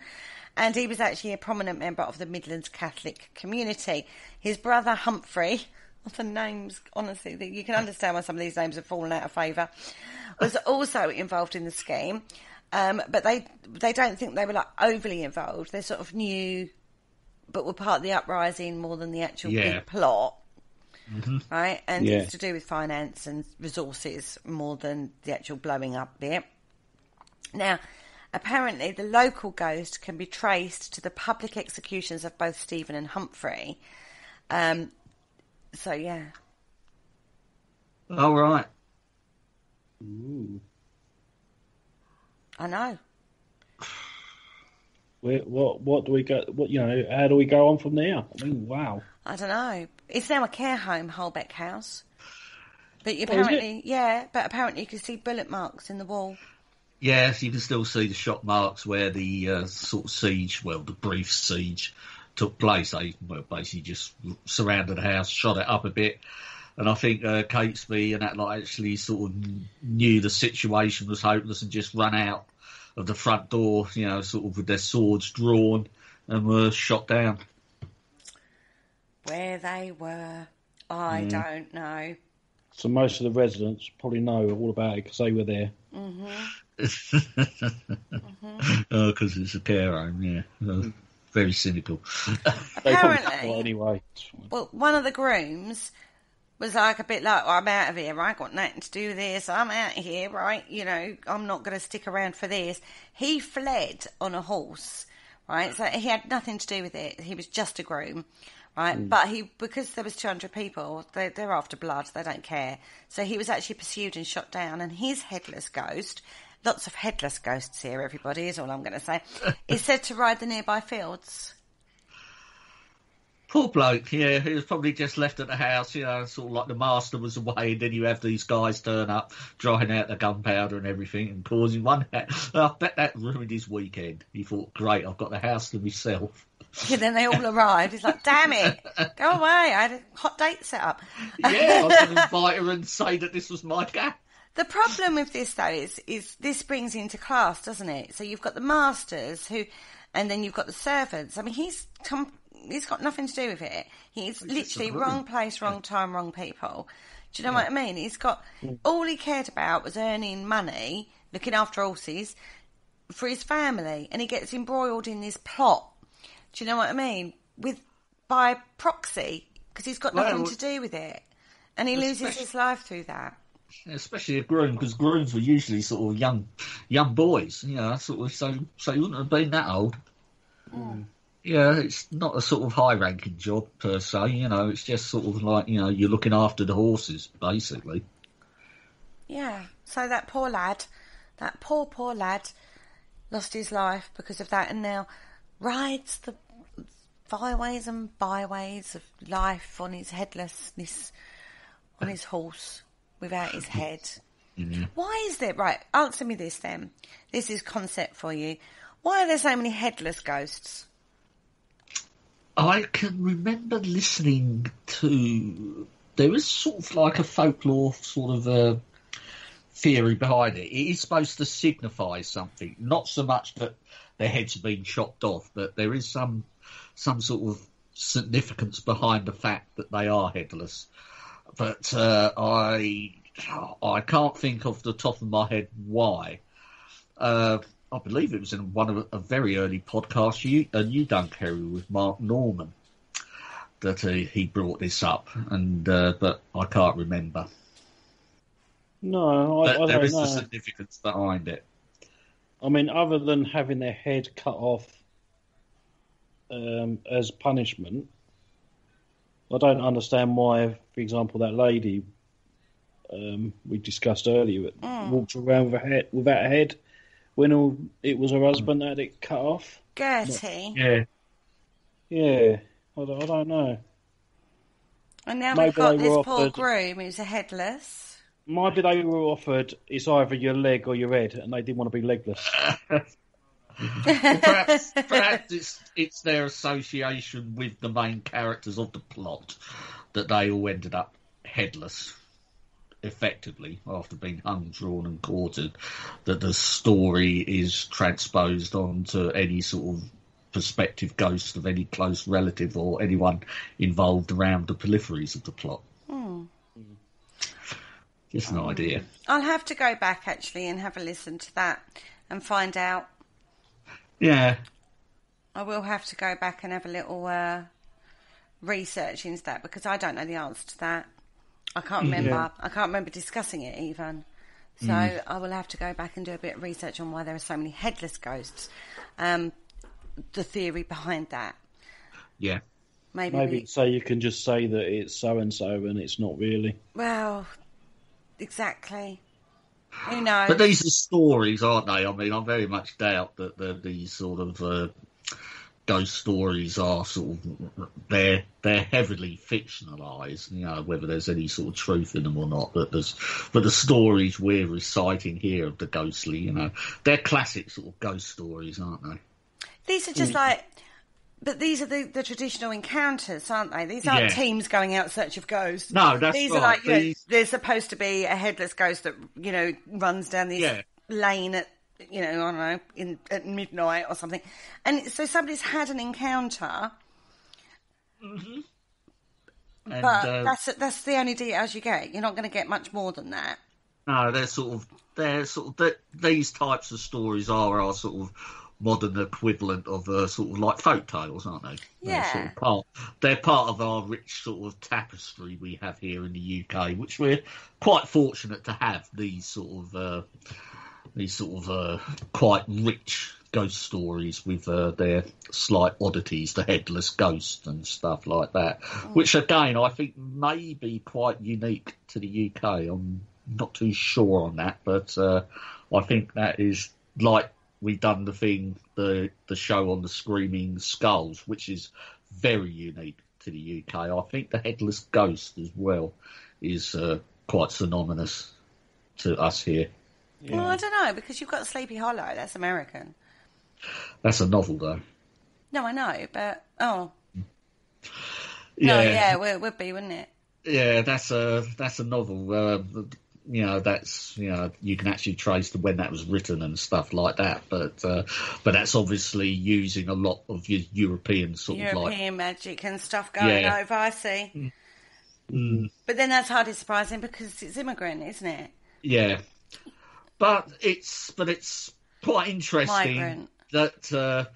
And he was actually a prominent member of the Midlands Catholic community. His brother Humphrey, the names, honestly, you can understand why some of these names have fallen out of favour, was also involved in the scheme. But they don't think they were like overly involved. They sort of knew, but were part of the uprising more than the actual big plot. Mm-hmm. Right? And it's to do with finance and resources more than the actual blowing up bit. Now, apparently the local ghost can be traced to the public executions of both Stephen and Humphrey. So, yeah. All right. Ooh. I know. What do we go? How do we go on from there? I mean, wow. I don't know. It's now a care home, Holbeck House. But apparently, but apparently you can see bullet marks in the wall. Yes, you can still see the shot marks where the sort of siege, the brief siege, took place. They basically just surrounded the house, shot it up a bit. And I think Catesby and that lot actually sort of knew the situation was hopeless and just ran out of the front door, sort of with their swords drawn, and were shot down. Where they were, I don't know. So most of the residents probably know all about it because they were there. Because it's a care home, very cynical. Apparently, anyway. Well, one of the grooms was like a bit like, I'm out of here, I got nothing to do with this, I'm out of here, right? I'm not going to stick around for this. He fled on a horse, right? So he had nothing to do with it. He was just a groom, right? But because there was 200 people, they're after blood, they don't care. So he was actually pursued and shot down, and his headless ghost, lots of headless ghosts here, everybody, is all I'm going to say, is said to ride the nearby fields. Poor bloke, he was probably just left at the house, sort of like the master was away, and then you have these guys turn up, drying out the gunpowder and everything, and causing one... I bet that ruined his weekend. He thought, great, I've got the house to myself. And then they all arrived. He's like, damn it, go away, I had a hot date set up. Yeah, I was going to invite her and say that this was my gap. The problem with this, though, is this brings into class, doesn't it? So you've got the masters and then you've got the servants. I mean, he's got nothing to do with it. He's literally wrong place, wrong time, wrong people. Do you know what I mean? He's got all he cared about was earning money, looking after horses for his family, and he gets embroiled in this plot. Do you know what I mean? By proxy, because he's got nothing to do with it, and he loses his life through that. Especially a groom, because grooms were usually sort of young boys, sort of, so he wouldn't have been that old. Yeah, it's not a sort of high-ranking job per se, it's just sort of like, you're looking after the horses, basically. Yeah, so that poor lad, that poor lad, lost his life because of that, and now rides the byways and byways of life on his headlessness, on his horse. without his head. Mm-hmm. Why is there... Right, answer me this then. This is concept for you. Why are there so many headless ghosts? I can remember listening to... There is sort of like a folklore sort of theory behind it. It is supposed to signify something. Not so much that their heads have been chopped off, but there is some sort of significance behind the fact that they are headless. But I can't think off the top of my head why. I believe it was in one of a very early podcast you done, Kerry, with Mark Norman, that he brought this up, and but I can't remember. No, I don't there is know. the significance behind it. I mean, other than having their head cut off as punishment, I don't understand why, for example, that lady we discussed earlier walked around without a head when it was her husband that had it cut off. Gertie. Yeah. I don't know. And now Maybe we've got they this were poor offered- groom who's a headless. Maybe they were offered it's either your leg or your head, and they didn't want to be legless. Well, perhaps it's their association with the main characters of the plot that they all ended up headless, effectively, after being hung, drawn and quartered, that the story is transposed onto any sort of prospective ghost of any close relative or anyone involved around the peripheries of the plot. Just an idea. I'll have to go back, actually, and have a listen to that and find out. Yeah. I will have to go back and have a little research into that, because I don't know the answer to that. I can't remember. Yeah. I can't remember discussing it even. So I will have to go back and do a bit of research on why there are so many headless ghosts. The theory behind that. Yeah. Maybe so you can just say that it's so-and-so and it's not really. Well, exactly. Who knows? But these are stories, aren't they? I mean, I very much doubt that these sort of ghost stories are sort of they're heavily fictionalised. You know, whether there's any sort of truth in them or not. But the stories we're reciting here of the ghostly, you know, they're classic sort of ghost stories, aren't they? These are just like... But these are the traditional encounters, aren't they? These aren't teams going out in search of ghosts. No, that's these right. are like, you know, there's supposed to be a headless ghost that, you know, runs down this lane at, you know, I don't know, at midnight or something. And so somebody's had an encounter. Mm-hmm. But that's the only details you get. You're not going to get much more than that. No, these types of stories are sort of modern equivalent of sort of like folk tales, aren't they? Yeah. They're part of our rich sort of tapestry we have here in the UK, which we're quite fortunate to have. These sort of quite rich ghost stories with their slight oddities, the headless ghost and stuff like that, which again I think may be quite unique to the UK. I'm not too sure on that, but I think that is like. We've done the show on the Screaming Skulls, which is very unique to the UK. I think the Headless Ghost as well is quite synonymous to us here. Yeah. Well, I don't know, because you've got Sleepy Hollow. That's American. That's a novel, though. No, I know, but yeah, it would be, wouldn't it? Yeah, that's a novel. You know, you can actually trace to when that was written and stuff like that. But that's obviously using a lot of your European sort of like European magic and stuff going over. I see. But then that's hardly surprising because it's immigrant, isn't it? Yeah, but it's quite interesting Migrant. that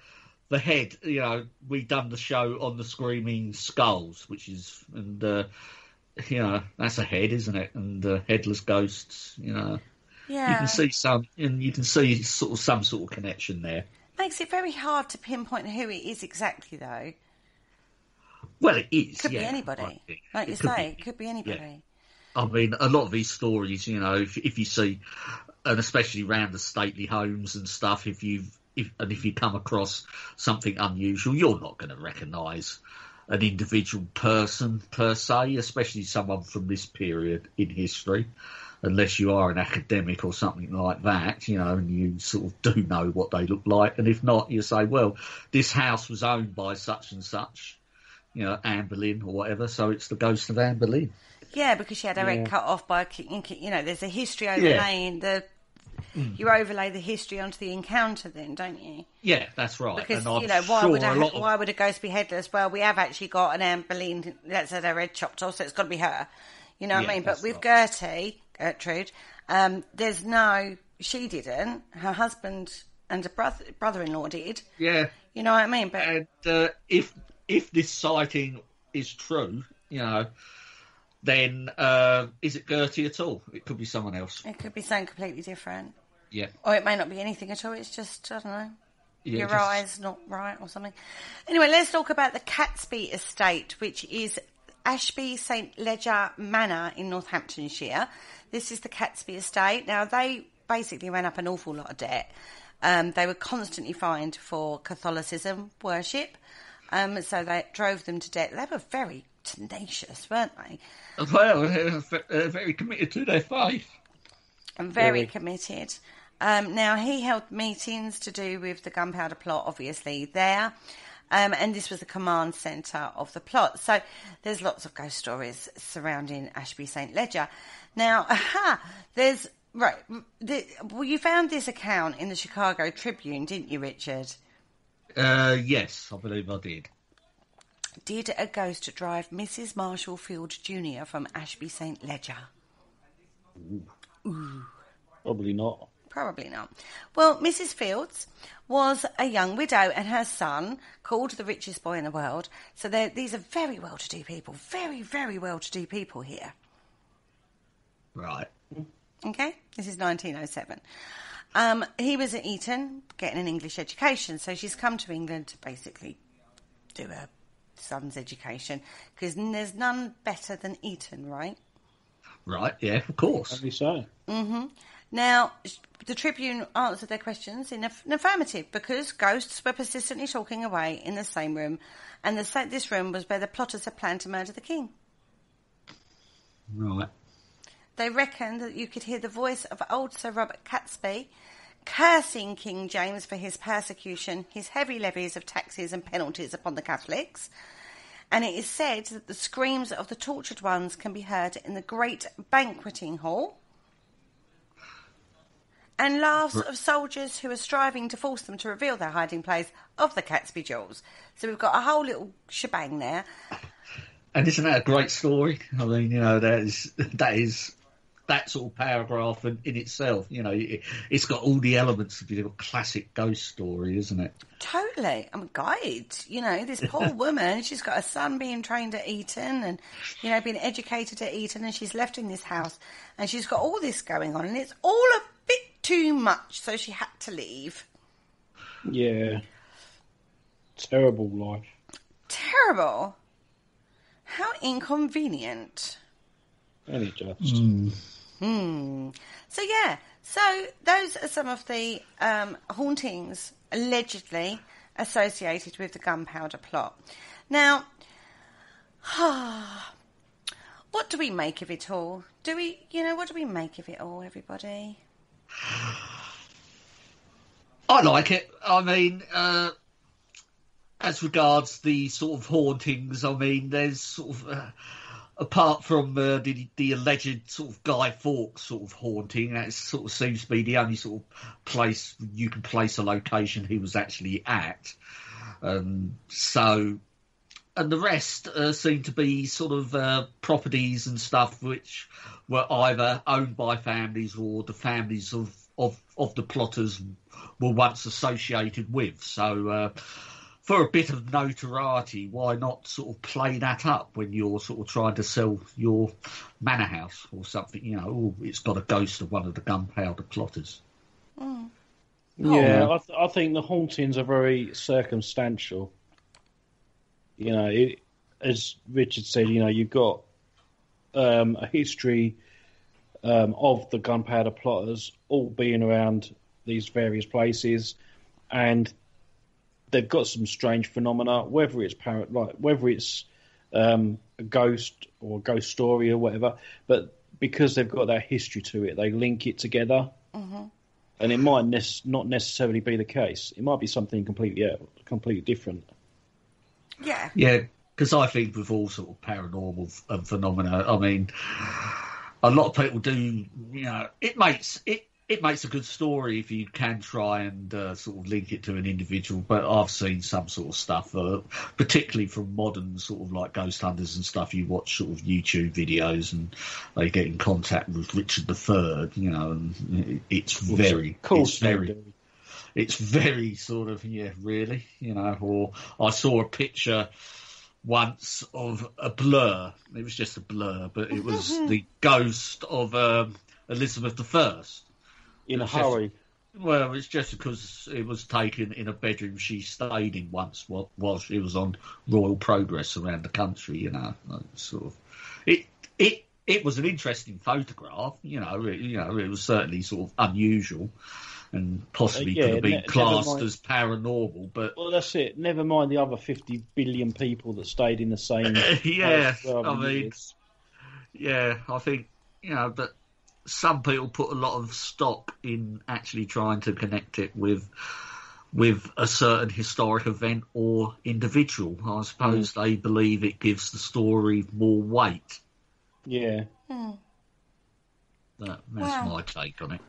the head. You know, we done the show on the Screaming Skulls, which is you know, that's a head, isn't it? And headless ghosts, you know. Yeah. You can see some sort of connection there. Makes it very hard to pinpoint who it is exactly, though. Well, it is. Could be anybody. Like you say, it could be anybody. Yeah. I mean, a lot of these stories, you know, if you see, and especially around the stately homes and stuff, if you come across something unusual, you're not going to recognise an individual person per se, especially someone from this period in history, unless you are an academic or something like that, and you sort of do know what they look like. And if not, you say, well, this house was owned by such and such, Anne Boleyn or whatever, so it's the ghost of Anne Boleyn. Yeah, because she had her head cut off by, there's a history overlaying you overlay the history onto the encounter then, don't you? Yeah, that's right. Because, and why would a ghost be headless? Well, we have actually got an Anne Boleyn that's had her head chopped off, so it's got to be her. You know what I mean? But with right. Gertrude, she didn't. Her husband and a brother-in-law did. Yeah. You know what I mean? But and if this sighting is true, then is it Gertie at all? It could be someone else. It could be something completely different. Yeah. Or it may not be anything at all. It's just, I don't know, your eyes not right or something. Anyway, let's talk about the Catesby estate, which is Ashby St Ledger Manor in Northamptonshire. This is the Catesby estate. Now, they basically ran up an awful lot of debt. They were constantly fined for Catholicism worship. So they drove them to debt. They were very tenacious, weren't they? Well, very committed to their faith. And very committed. Now, he held meetings to do with the gunpowder plot, obviously, there. And this was the command centre of the plot. So there's lots of ghost stories surrounding Ashby St Ledger. Now, you found this account in the Chicago Tribune, didn't you, Richard? Yes, I believe I did. Did a ghost drive Mrs. Marshall Field Jr. from Ashby St Ledger? Ooh. Probably not. Probably not. Well, Mrs. Fields was a young widow and her son, called the richest boy in the world. So these are very well-to-do people. Very, very well-to-do people here. Right. Okay? This is 1907. He was at Eton, getting an English education. So she's come to England to basically do her son's education. Because there's none better than Eton, right? Right, yeah, of course. Probably so. Mm-hmm. Now, the Tribune answered their questions in an affirmative because ghosts were persistently talking away in the same room, and this room was where the plotters had planned to murder the king. Right. They reckoned that you could hear the voice of old Sir Robert Catesby cursing King James for his persecution, his heavy levies of taxes and penalties upon the Catholics. And it is said that the screams of the tortured ones can be heard in the great banqueting hall, and laughs of soldiers who are striving to force them to reveal their hiding place of the Catesby jewels. So we've got a whole little shebang there. And isn't that a great story? I mean, that is that sort of paragraph in itself. It's got all the elements of your classic ghost story, isn't it? Totally. I'm a guide. This poor woman, she's got a son being trained at Eton and, being educated at Eton, and she's left in this house and she's got all this going on and it's all a bit too much, so she had to leave. Yeah. Terrible life. Terrible. How inconvenient. Any just. So, yeah. So, those are some of the hauntings allegedly associated with the gunpowder plot. Now, what do we make of it all? What do we make of it all, everybody? I like it. I mean, as regards the sort of hauntings, I mean, there's sort of, apart from the alleged sort of Guy Fawkes sort of haunting, that sort of seems to be the only sort of place you can place a location he was actually at. And the rest seem to be sort of properties and stuff which were either owned by families or the families of the plotters were once associated with. So for a bit of notoriety, why not sort of play that up when you're sort of trying to sell your manor house or something? It's got a ghost of one of the gunpowder plotters. Mm. Yeah, I think the hauntings are very circumstantial. As Richard said, you've got a history of the gunpowder plotters all being around these various places, and they've got some strange phenomena, whether it's a ghost or a ghost story or whatever, but because they've got that history to it, they link it together. Mm-hmm. And it might not necessarily be the case. It might be something completely different. Yeah. Yeah, because I think with all sort of paranormal phenomena, I mean, a lot of people do, it makes a good story if you can try and sort of link it to an individual. But I've seen some sort of stuff, particularly from modern sort of like ghost hunters and stuff. You watch sort of YouTube videos and they get in contact with Richard III, and it's very sort of, really, or I saw a picture once of a blur. It was just a blur, but it was the ghost of Elizabeth I. In a hurry. Well, it's just because it was taken in a bedroom she stayed in once while she was on royal progress around the country. Sort of. It was an interesting photograph. It was certainly sort of unusual and possibly could have been classed as paranormal. But that's it. Never mind the other 50 billion people that stayed in the same. I think but. Some people put a lot of stock in actually trying to connect it with a certain historic event or individual. I suppose they believe it gives the story more weight. Yeah. That's my take on it.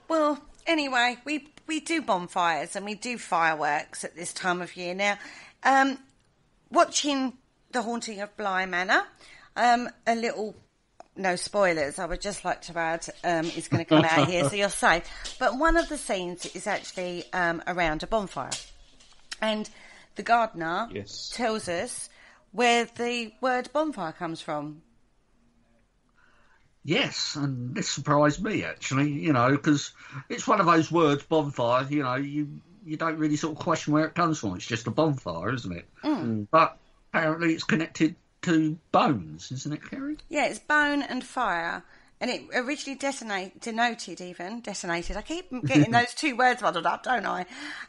Well, anyway, we do bonfires and we do fireworks at this time of year. Now, watching The Haunting of Bly Manor, a little... No spoilers, I would just like to add, is going to come out here, so you're safe. But one of the scenes is actually around a bonfire. And the gardener tells us where the word bonfire comes from. Yes, and this surprised me, actually, because it's one of those words, bonfire, you don't really sort of question where it comes from. It's just a bonfire, isn't it? But apparently it's connected to bones, isn't it, Kerry? Yeah, it's bone and fire. And it originally detonated. I keep getting those two words muddled up, don't I?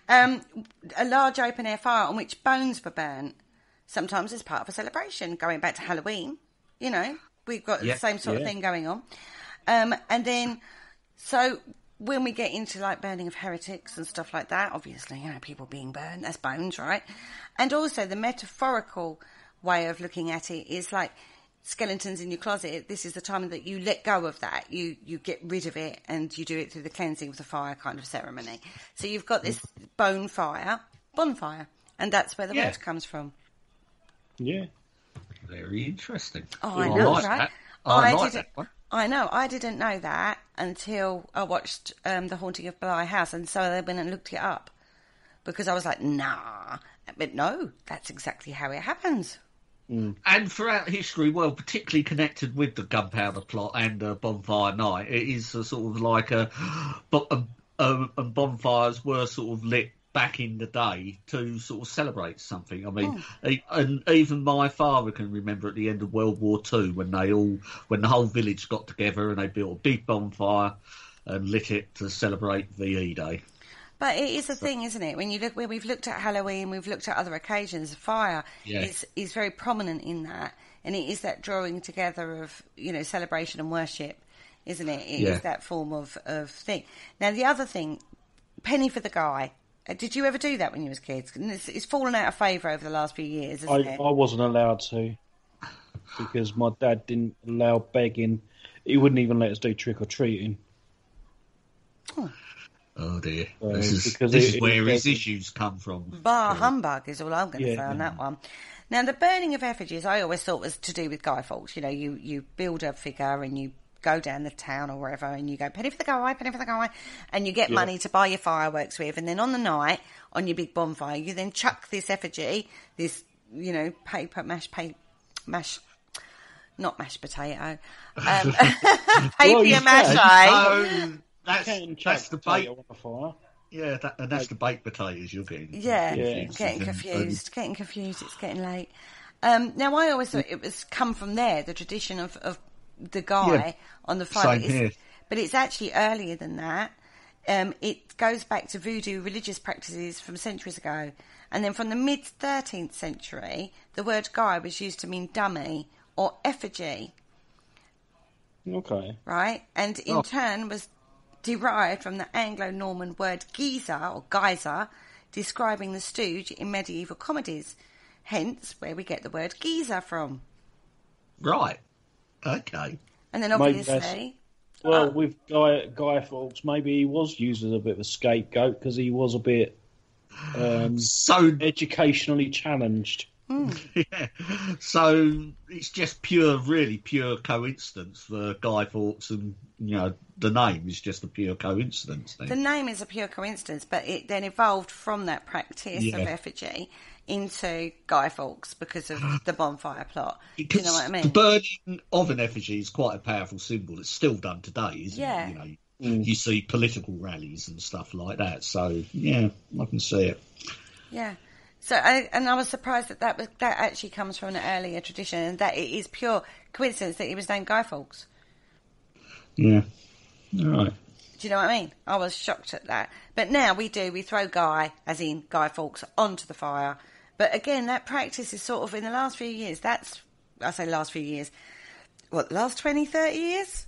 A large open-air fire on which bones were burnt, sometimes as part of a celebration, going back to Halloween. We've got the same sort of thing going on. And then, so when we get into, like, burning of heretics and stuff like that, obviously, people being burned, that's bones, right? And also the metaphorical way of looking at it is like skeletons in your closet. This is the time that you let go of that. You get rid of it and you do it through the cleansing of the fire kind of ceremony. So you've got this bonfire, and that's where the word comes from. Yeah. Very interesting. Oh, I know, like right? That. I like that one. I know. I didn't know that until I watched The Haunting of Bly House, and so I went and looked it up because I was like, nah. But no, that's exactly how it happens. And throughout history, well, particularly connected with the Gunpowder Plot and Bonfire Night, it is a sort of like bonfires were sort of lit back in the day to sort of celebrate something. I mean, and even my father can remember at the end of World War II when the whole village got together and they built a big bonfire and lit it to celebrate VE Day. But it is a thing, isn't it? When you look, where we've looked at Halloween, we've looked at other occasions. Fire is very prominent in that, and it is that drawing together of celebration and worship, isn't it? It is that form of thing. Now the other thing, penny for the guy. Did you ever do that when you was kids? It's fallen out of favour over the last few years, isn't it? I wasn't allowed to because my dad didn't allow begging. He wouldn't even let us do trick or treating. Oh dear, this is where his issues come from. Bar humbug is all I'm going to say on that one. Now, the burning of effigies, I always thought was to do with Guy Fawkes. You build a figure and you go down the town or wherever and you go, penny for the guy, and you get money to buy your fireworks with. And then on the night, on your big bonfire, you then chuck this effigy, this, paper, not mashed potato, papier mâché. That's the bait. Yeah, that's the baked potatoes you're getting. Yeah, getting confused. It's getting late. Now, I always thought it was come from there, the tradition of the guy on the fire. Same here. But it's actually earlier than that. it goes back to voodoo religious practices from centuries ago. And then from the mid-13th century, the word guy was used to mean dummy or effigy. Okay. Right? And in turn was derived from the Anglo-Norman word geezer or geyser, describing the stooge in medieval comedies. Hence, where we get the word geezer from. Right. Okay. And then obviously... Well, with Guy Fawkes, maybe he was used as a bit of a scapegoat because he was a bit so educationally challenged. Yeah. So it's just really pure coincidence for Guy Fawkes, and the name is just a pure coincidence. Then. The name is a pure coincidence, but it then evolved from that practice of effigy into Guy Fawkes because of the bonfire plot. Do you know what I mean? The burning of an effigy is quite a powerful symbol. It's still done today, isn't it? You see political rallies and stuff like that. So yeah, I can see it. Yeah. So I was surprised that actually comes from an earlier tradition, and that it is pure coincidence that he was named Guy Fawkes. Yeah. All right. Do you know what I mean? I was shocked at that. But now we throw Guy, as in Guy Fawkes, onto the fire. But again, that practice is sort of in the last few years. I say last few years. What, last 20, 30 years?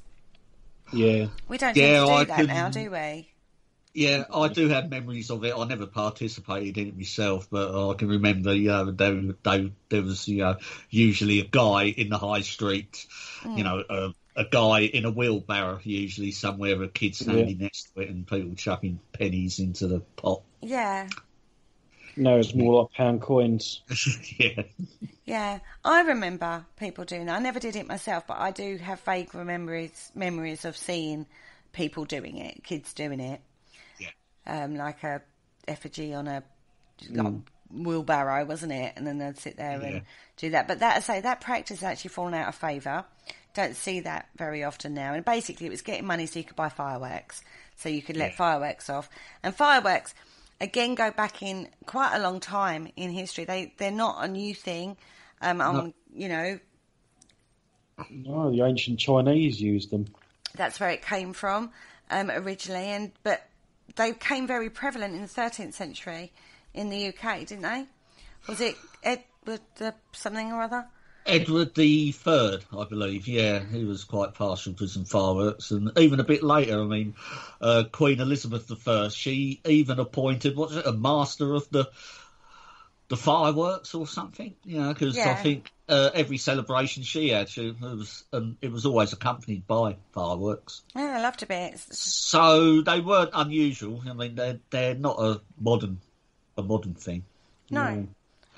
Yeah. We don't tend to do that now, do we? Yeah, I do have memories of it. I never participated in it myself, but I can remember, there was, usually a guy in the high street, a guy in a wheelbarrow, usually somewhere, a kid standing next to it, and people chucking pennies into the pot. Yeah. No, it's more like pound coins. Yeah. Yeah, I remember people doing that. I never did it myself, but I do have vague memories of seeing people doing it, kids doing it. Yeah. Like a effigy on a wheelbarrow, wasn't it? And then they'd sit there and do that. But that practice has actually fallen out of favour. Don't see that very often now. And basically it was getting money so you could buy fireworks. So you could let fireworks off. And fireworks, again, go back in quite a long time in history. They're not a new thing. No, the ancient Chinese used them. That's where it came from originally. But they became very prevalent in the 13th century in the UK, didn't they? Was it Edward something or other? Edward III, I believe, he was quite partial to some fireworks, and even a bit later, I mean, Queen Elizabeth I, she even appointed, a master of the fireworks or something, because I think every celebration she had, it was always accompanied by fireworks. Yeah, I loved a bit. So they weren't unusual. I mean, they're not a modern thing. No.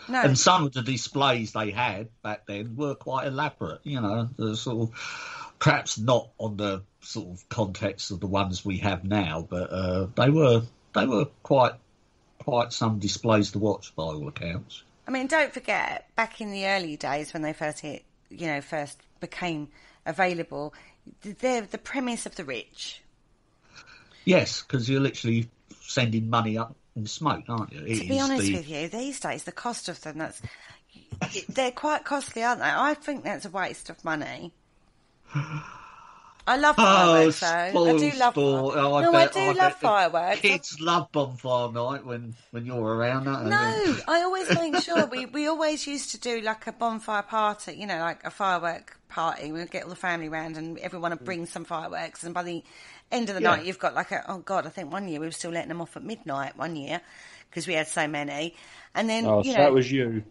No. And some of the displays they had back then were quite elaborate, the sort of, perhaps not on the sort of context of the ones we have now, but they were quite some displays to watch by all accounts. I mean, don't forget, back in the early days when they first became available, they're the premise of the rich. Yes, because you're literally sending money up in smoke, aren't you? To be honest with you, these days the cost of them, they're quite costly, aren't they? I think that's a waste of money. I love fireworks, though. I do love fireworks. I do love fireworks. Kids love bonfire night when you're around. No, I always make sure we always used to do like a bonfire party, like a firework party. We'd get all the family round and everyone would bring some fireworks, and by the end of the night you've got like I think one year we were still letting them off at midnight one year because we had so many. And then so that was you.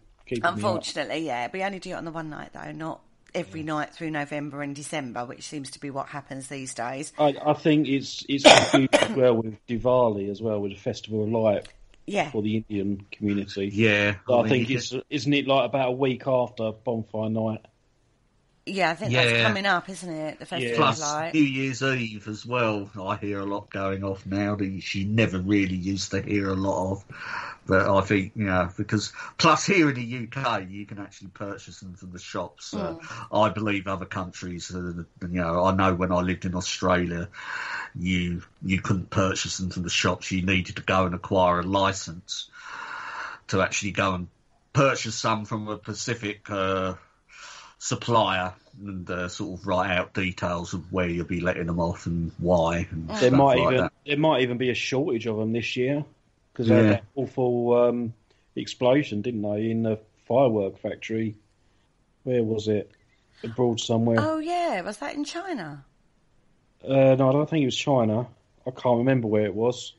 Unfortunately, we only do it on the one night though, not every night through November and December, which seems to be what happens these days. I think it's confused as well with Diwali as well, with the Festival of Light for the Indian community. Yeah. I think isn't it like about a week after Bonfire Night? Yeah, I think that's coming up, isn't it? The Festival of Light. Plus New Year's Eve as well. I hear a lot going off now that you never really used to hear a lot of. But I think, because plus here in the UK, you can actually purchase them from the shops. I believe other countries, I know when I lived in Australia, you couldn't purchase them from the shops. You needed to go and acquire a licence to actually go and purchase some from a specific supplier and sort of write out details of where you'll be letting them off and why. And There stuff might like even that. there might even be a shortage of them this year because they had that awful explosion, didn't they, in the firework factory? Where was it? Abroad somewhere. Oh, yeah. Was that in China? No, I don't think it was China. I can't remember where it was.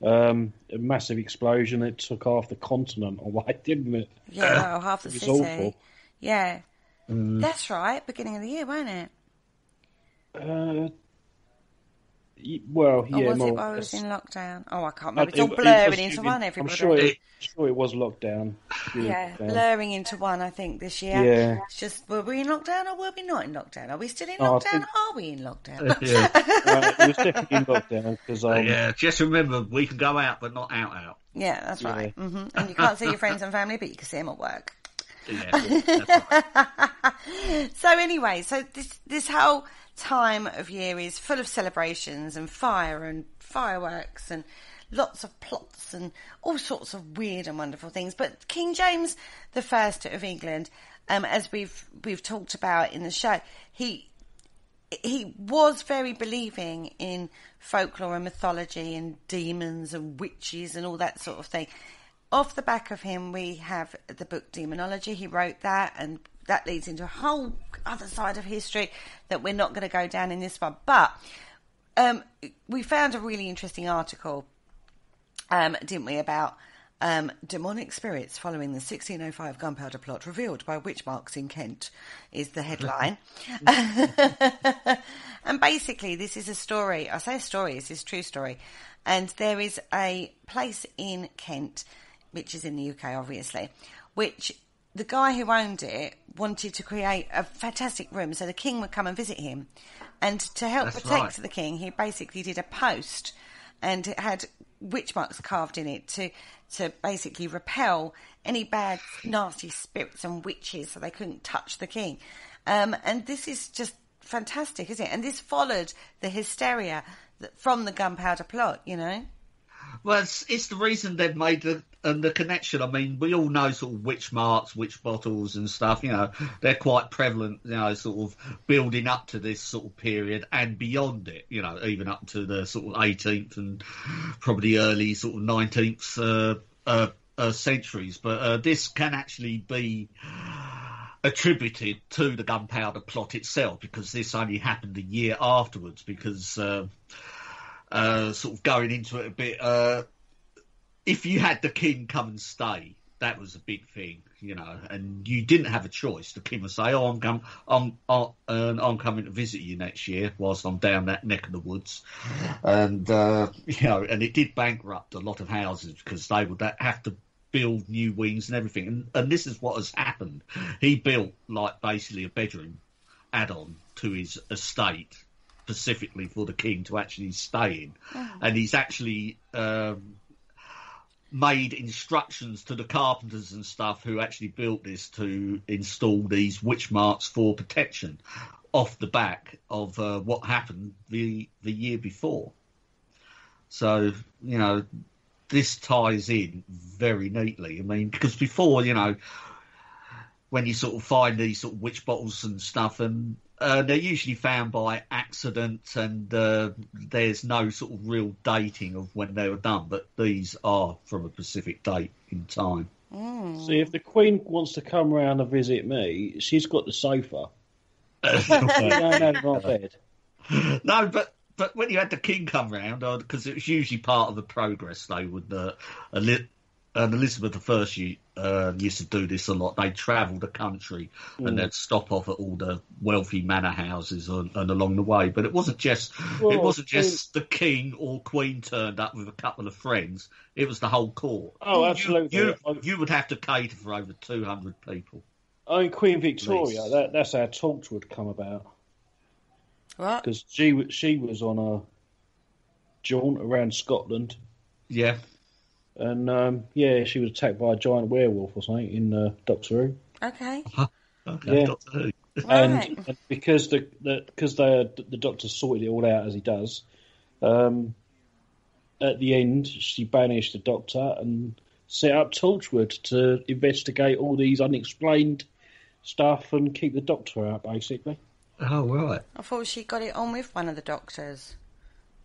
A massive explosion. It took half the continent away, didn't it? Yeah, well, half the It was city. awful. Yeah. That's right. Beginning of the year, wasn't it? Well, Or yeah, was more it or while it was less. in lockdown? Oh, I can't remember. It's It- all it blurring was into during- one, everybody. I'm sure it was lockdown. During Yeah, lockdown. blurring into one, I think, this year. Yeah. It's just, were we in lockdown or were we not in lockdown? Are we still in Oh, I lockdown? think- Are we in lockdown? Yeah. It was definitely in lockdown because Yeah, just remember, we can go out, but not out. Yeah, that's right. And you can't see your friends and family, but you can see them at work. Yeah, that's right. So anyway, this whole time of year is full of celebrations and fire and fireworks and lots of plots and all sorts of weird and wonderful things. But King James the First of England, as we've talked about in the show, he was very believing in folklore and mythology and demons and witches and all that sort of thing. Off the back of him, we have the book Demonology. He wrote that, and that leads into a whole other side of history that we're not going to go down in this one. But we found a really interesting article, didn't we, about demonic spirits following the 1605 gunpowder plot revealed by witch marks in Kent, is the headline. And basically, this is a story. I say a story, it's a true story. And there is a place in Kent, which is in the UK, obviously, which the guy who owned it wanted to create a fantastic room so the king would come and visit him. And to help protect the king, he basically did a post, and it had witch marks carved in it to basically repel any bad, nasty spirits and witches so they couldn't touch the king. And this is just fantastic, isn't it? And this followed the hysteria from the gunpowder plot, you know? Well, it's the reason they've made the connection. I mean, we all know sort of witch marks, witch bottles and stuff, you know, they're quite prevalent, you know, sort of building up to this sort of period and beyond it, you know, even up to the sort of 18th and probably early sort of 19th centuries. But this can actually be attributed to the gunpowder plot itself, because this only happened a year afterwards, because sort of going into it a bit, if you had the king come and stay, that was a big thing, you know, and you didn't have a choice. The king would say, "Oh, I'm coming to visit you next year whilst I'm down that neck of the woods," and you know, and it did bankrupt a lot of houses because they would have to build new wings and everything, and this is what has happened. He built like basically a bedroom add-on to his estate specifically for the king to actually stay in, and he's actually made instructions to the carpenters and stuff who actually built this to install these witch marks for protection off the back of what happened the year before. So, you know, this ties in very neatly. I mean, because before, you know, when you sort of find these sort of witch bottles and stuff, and they're usually found by accident, and there's no sort of real dating of when they were done, but these are from a specific date in time. See, if the Queen wants to come round and visit me, she's got the sofa. My bed. No, but when you had the king come round, because it was usually part of the progress, they would, Elizabeth I used to do this a lot. They'd travel the country and they'd stop off at all the wealthy manor houses and along the way. But it wasn't just the king or queen turned up with a couple of friends. It was the whole court. Oh, absolutely. You would have to cater for over 200 people. I mean, Queen Victoria, that's how Torchwood come about. What? Because she was on a jaunt around Scotland. Yeah. And, she was attacked by a giant werewolf or something in Doctor Who. Okay. Okay, Yeah. Doctor Who. And because the Doctor sorted it all out as he does, at the end, she banished the Doctor and set up Torchwood to investigate all these unexplained stuff and keep the Doctor out, basically. Oh, right. I thought she got it on with one of the doctors.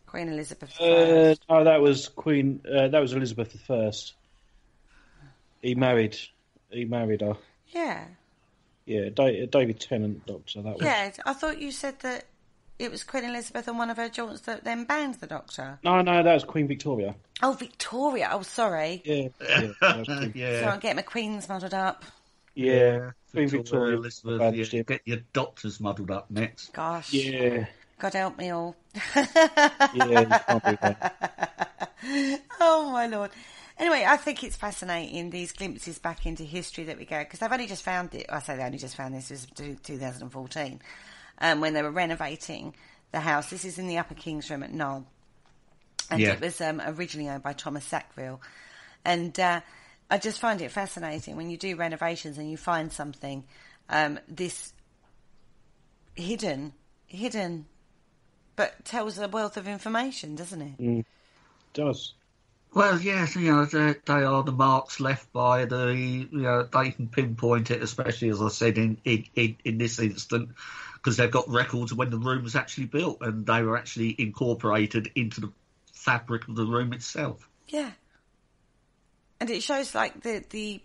Queen Elizabeth I. Oh, that was Queen. That was Elizabeth I. He married her. Yeah. Yeah, David Tennant Doctor. That was. Yeah, I thought you said that it was Queen Elizabeth and one of her jaunts that then banned the Doctor. No, that was Queen Victoria. Oh, Victoria. Oh, sorry. Yeah. So I'm getting my queens muddled up. Yeah. Queen Victoria. Elizabeth, yeah. Get your doctors muddled up next. Gosh. Yeah. God help me all. Yeah, you can't do that. Oh, my Lord. Anyway, I think it's fascinating, these glimpses back into history that we go, because they've only just found it. I say they only just found this, it was 2014, when they were renovating the house. This is in the Upper King's Room at Knoll. And it was originally owned by Thomas Sackville. And I just find it fascinating when you do renovations and you find something, this hidden, but tells a wealth of information, doesn't it? It does. Well, yes, they are the marks left by the, they can pinpoint it, especially, as I said, in this instant, because they've got records of when the room was actually built, and they were actually incorporated into the fabric of the room itself. Yeah. And it shows, like, the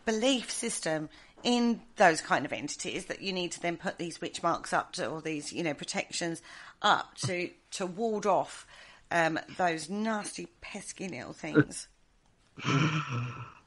belief system in those kind of entities that you need to then put these witch marks up to, or these, protections up to ward off those nasty, pesky little things.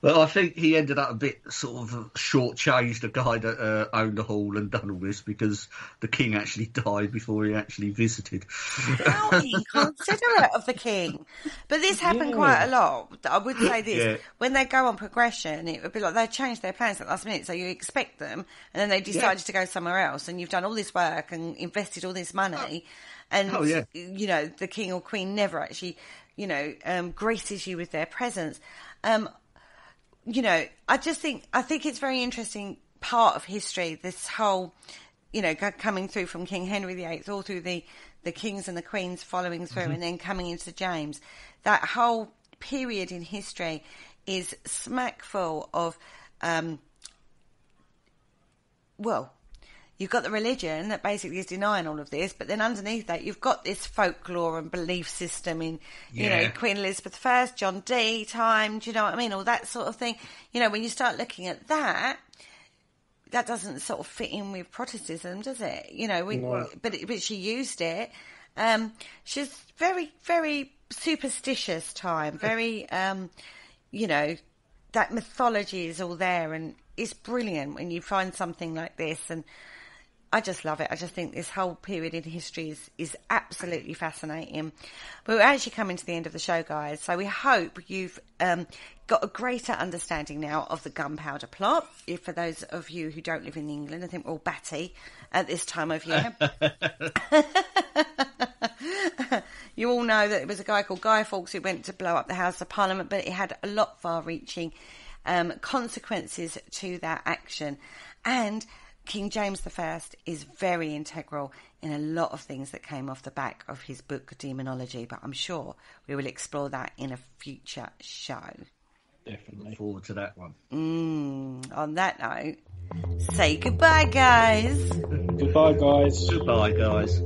Well, I think he ended up a bit sort of shortchanged, the guy that owned the hall and done all this, because the king actually died before he actually visited. How inconsiderate of the king. But this happened quite a lot. I would say this. When they go on progression, it would be like they change their plans at the last minute. So you expect them, and then they decided to go somewhere else, and you've done all this work and invested all this money. And, the king or queen never actually, graces you with their presence. I think it's very interesting part of history, this whole, coming through from King Henry VIII all through the kings and the queens following through and then coming into James. That whole period in history is smack full of, you've got the religion that basically is denying all of this, but then underneath that, you've got this folklore and belief system in, Queen Elizabeth I, John Dee time, do you know what I mean? All that sort of thing. When you start looking at that, that doesn't sort of fit in with Protestantism, does it? No. But she used it. She's very, very superstitious time, very, that mythology is all there, and it's brilliant when you find something like this, and I just love it. I just think this whole period in history is absolutely fascinating. But we're actually coming to the end of the show, guys. So we hope you've got a greater understanding now of the gunpowder plot. If for those of you who don't live in England, I think we're all batty at this time of year. You all know that it was a guy called Guy Fawkes who went to blow up the House of Parliament, but it had a lot far-reaching consequences to that action. And King James I is very integral in a lot of things that came off the back of his book, Demonology, but I'm sure we will explore that in a future show. Definitely. Look forward to that one. On that note, say goodbye, guys. Goodbye, guys. Goodbye, guys.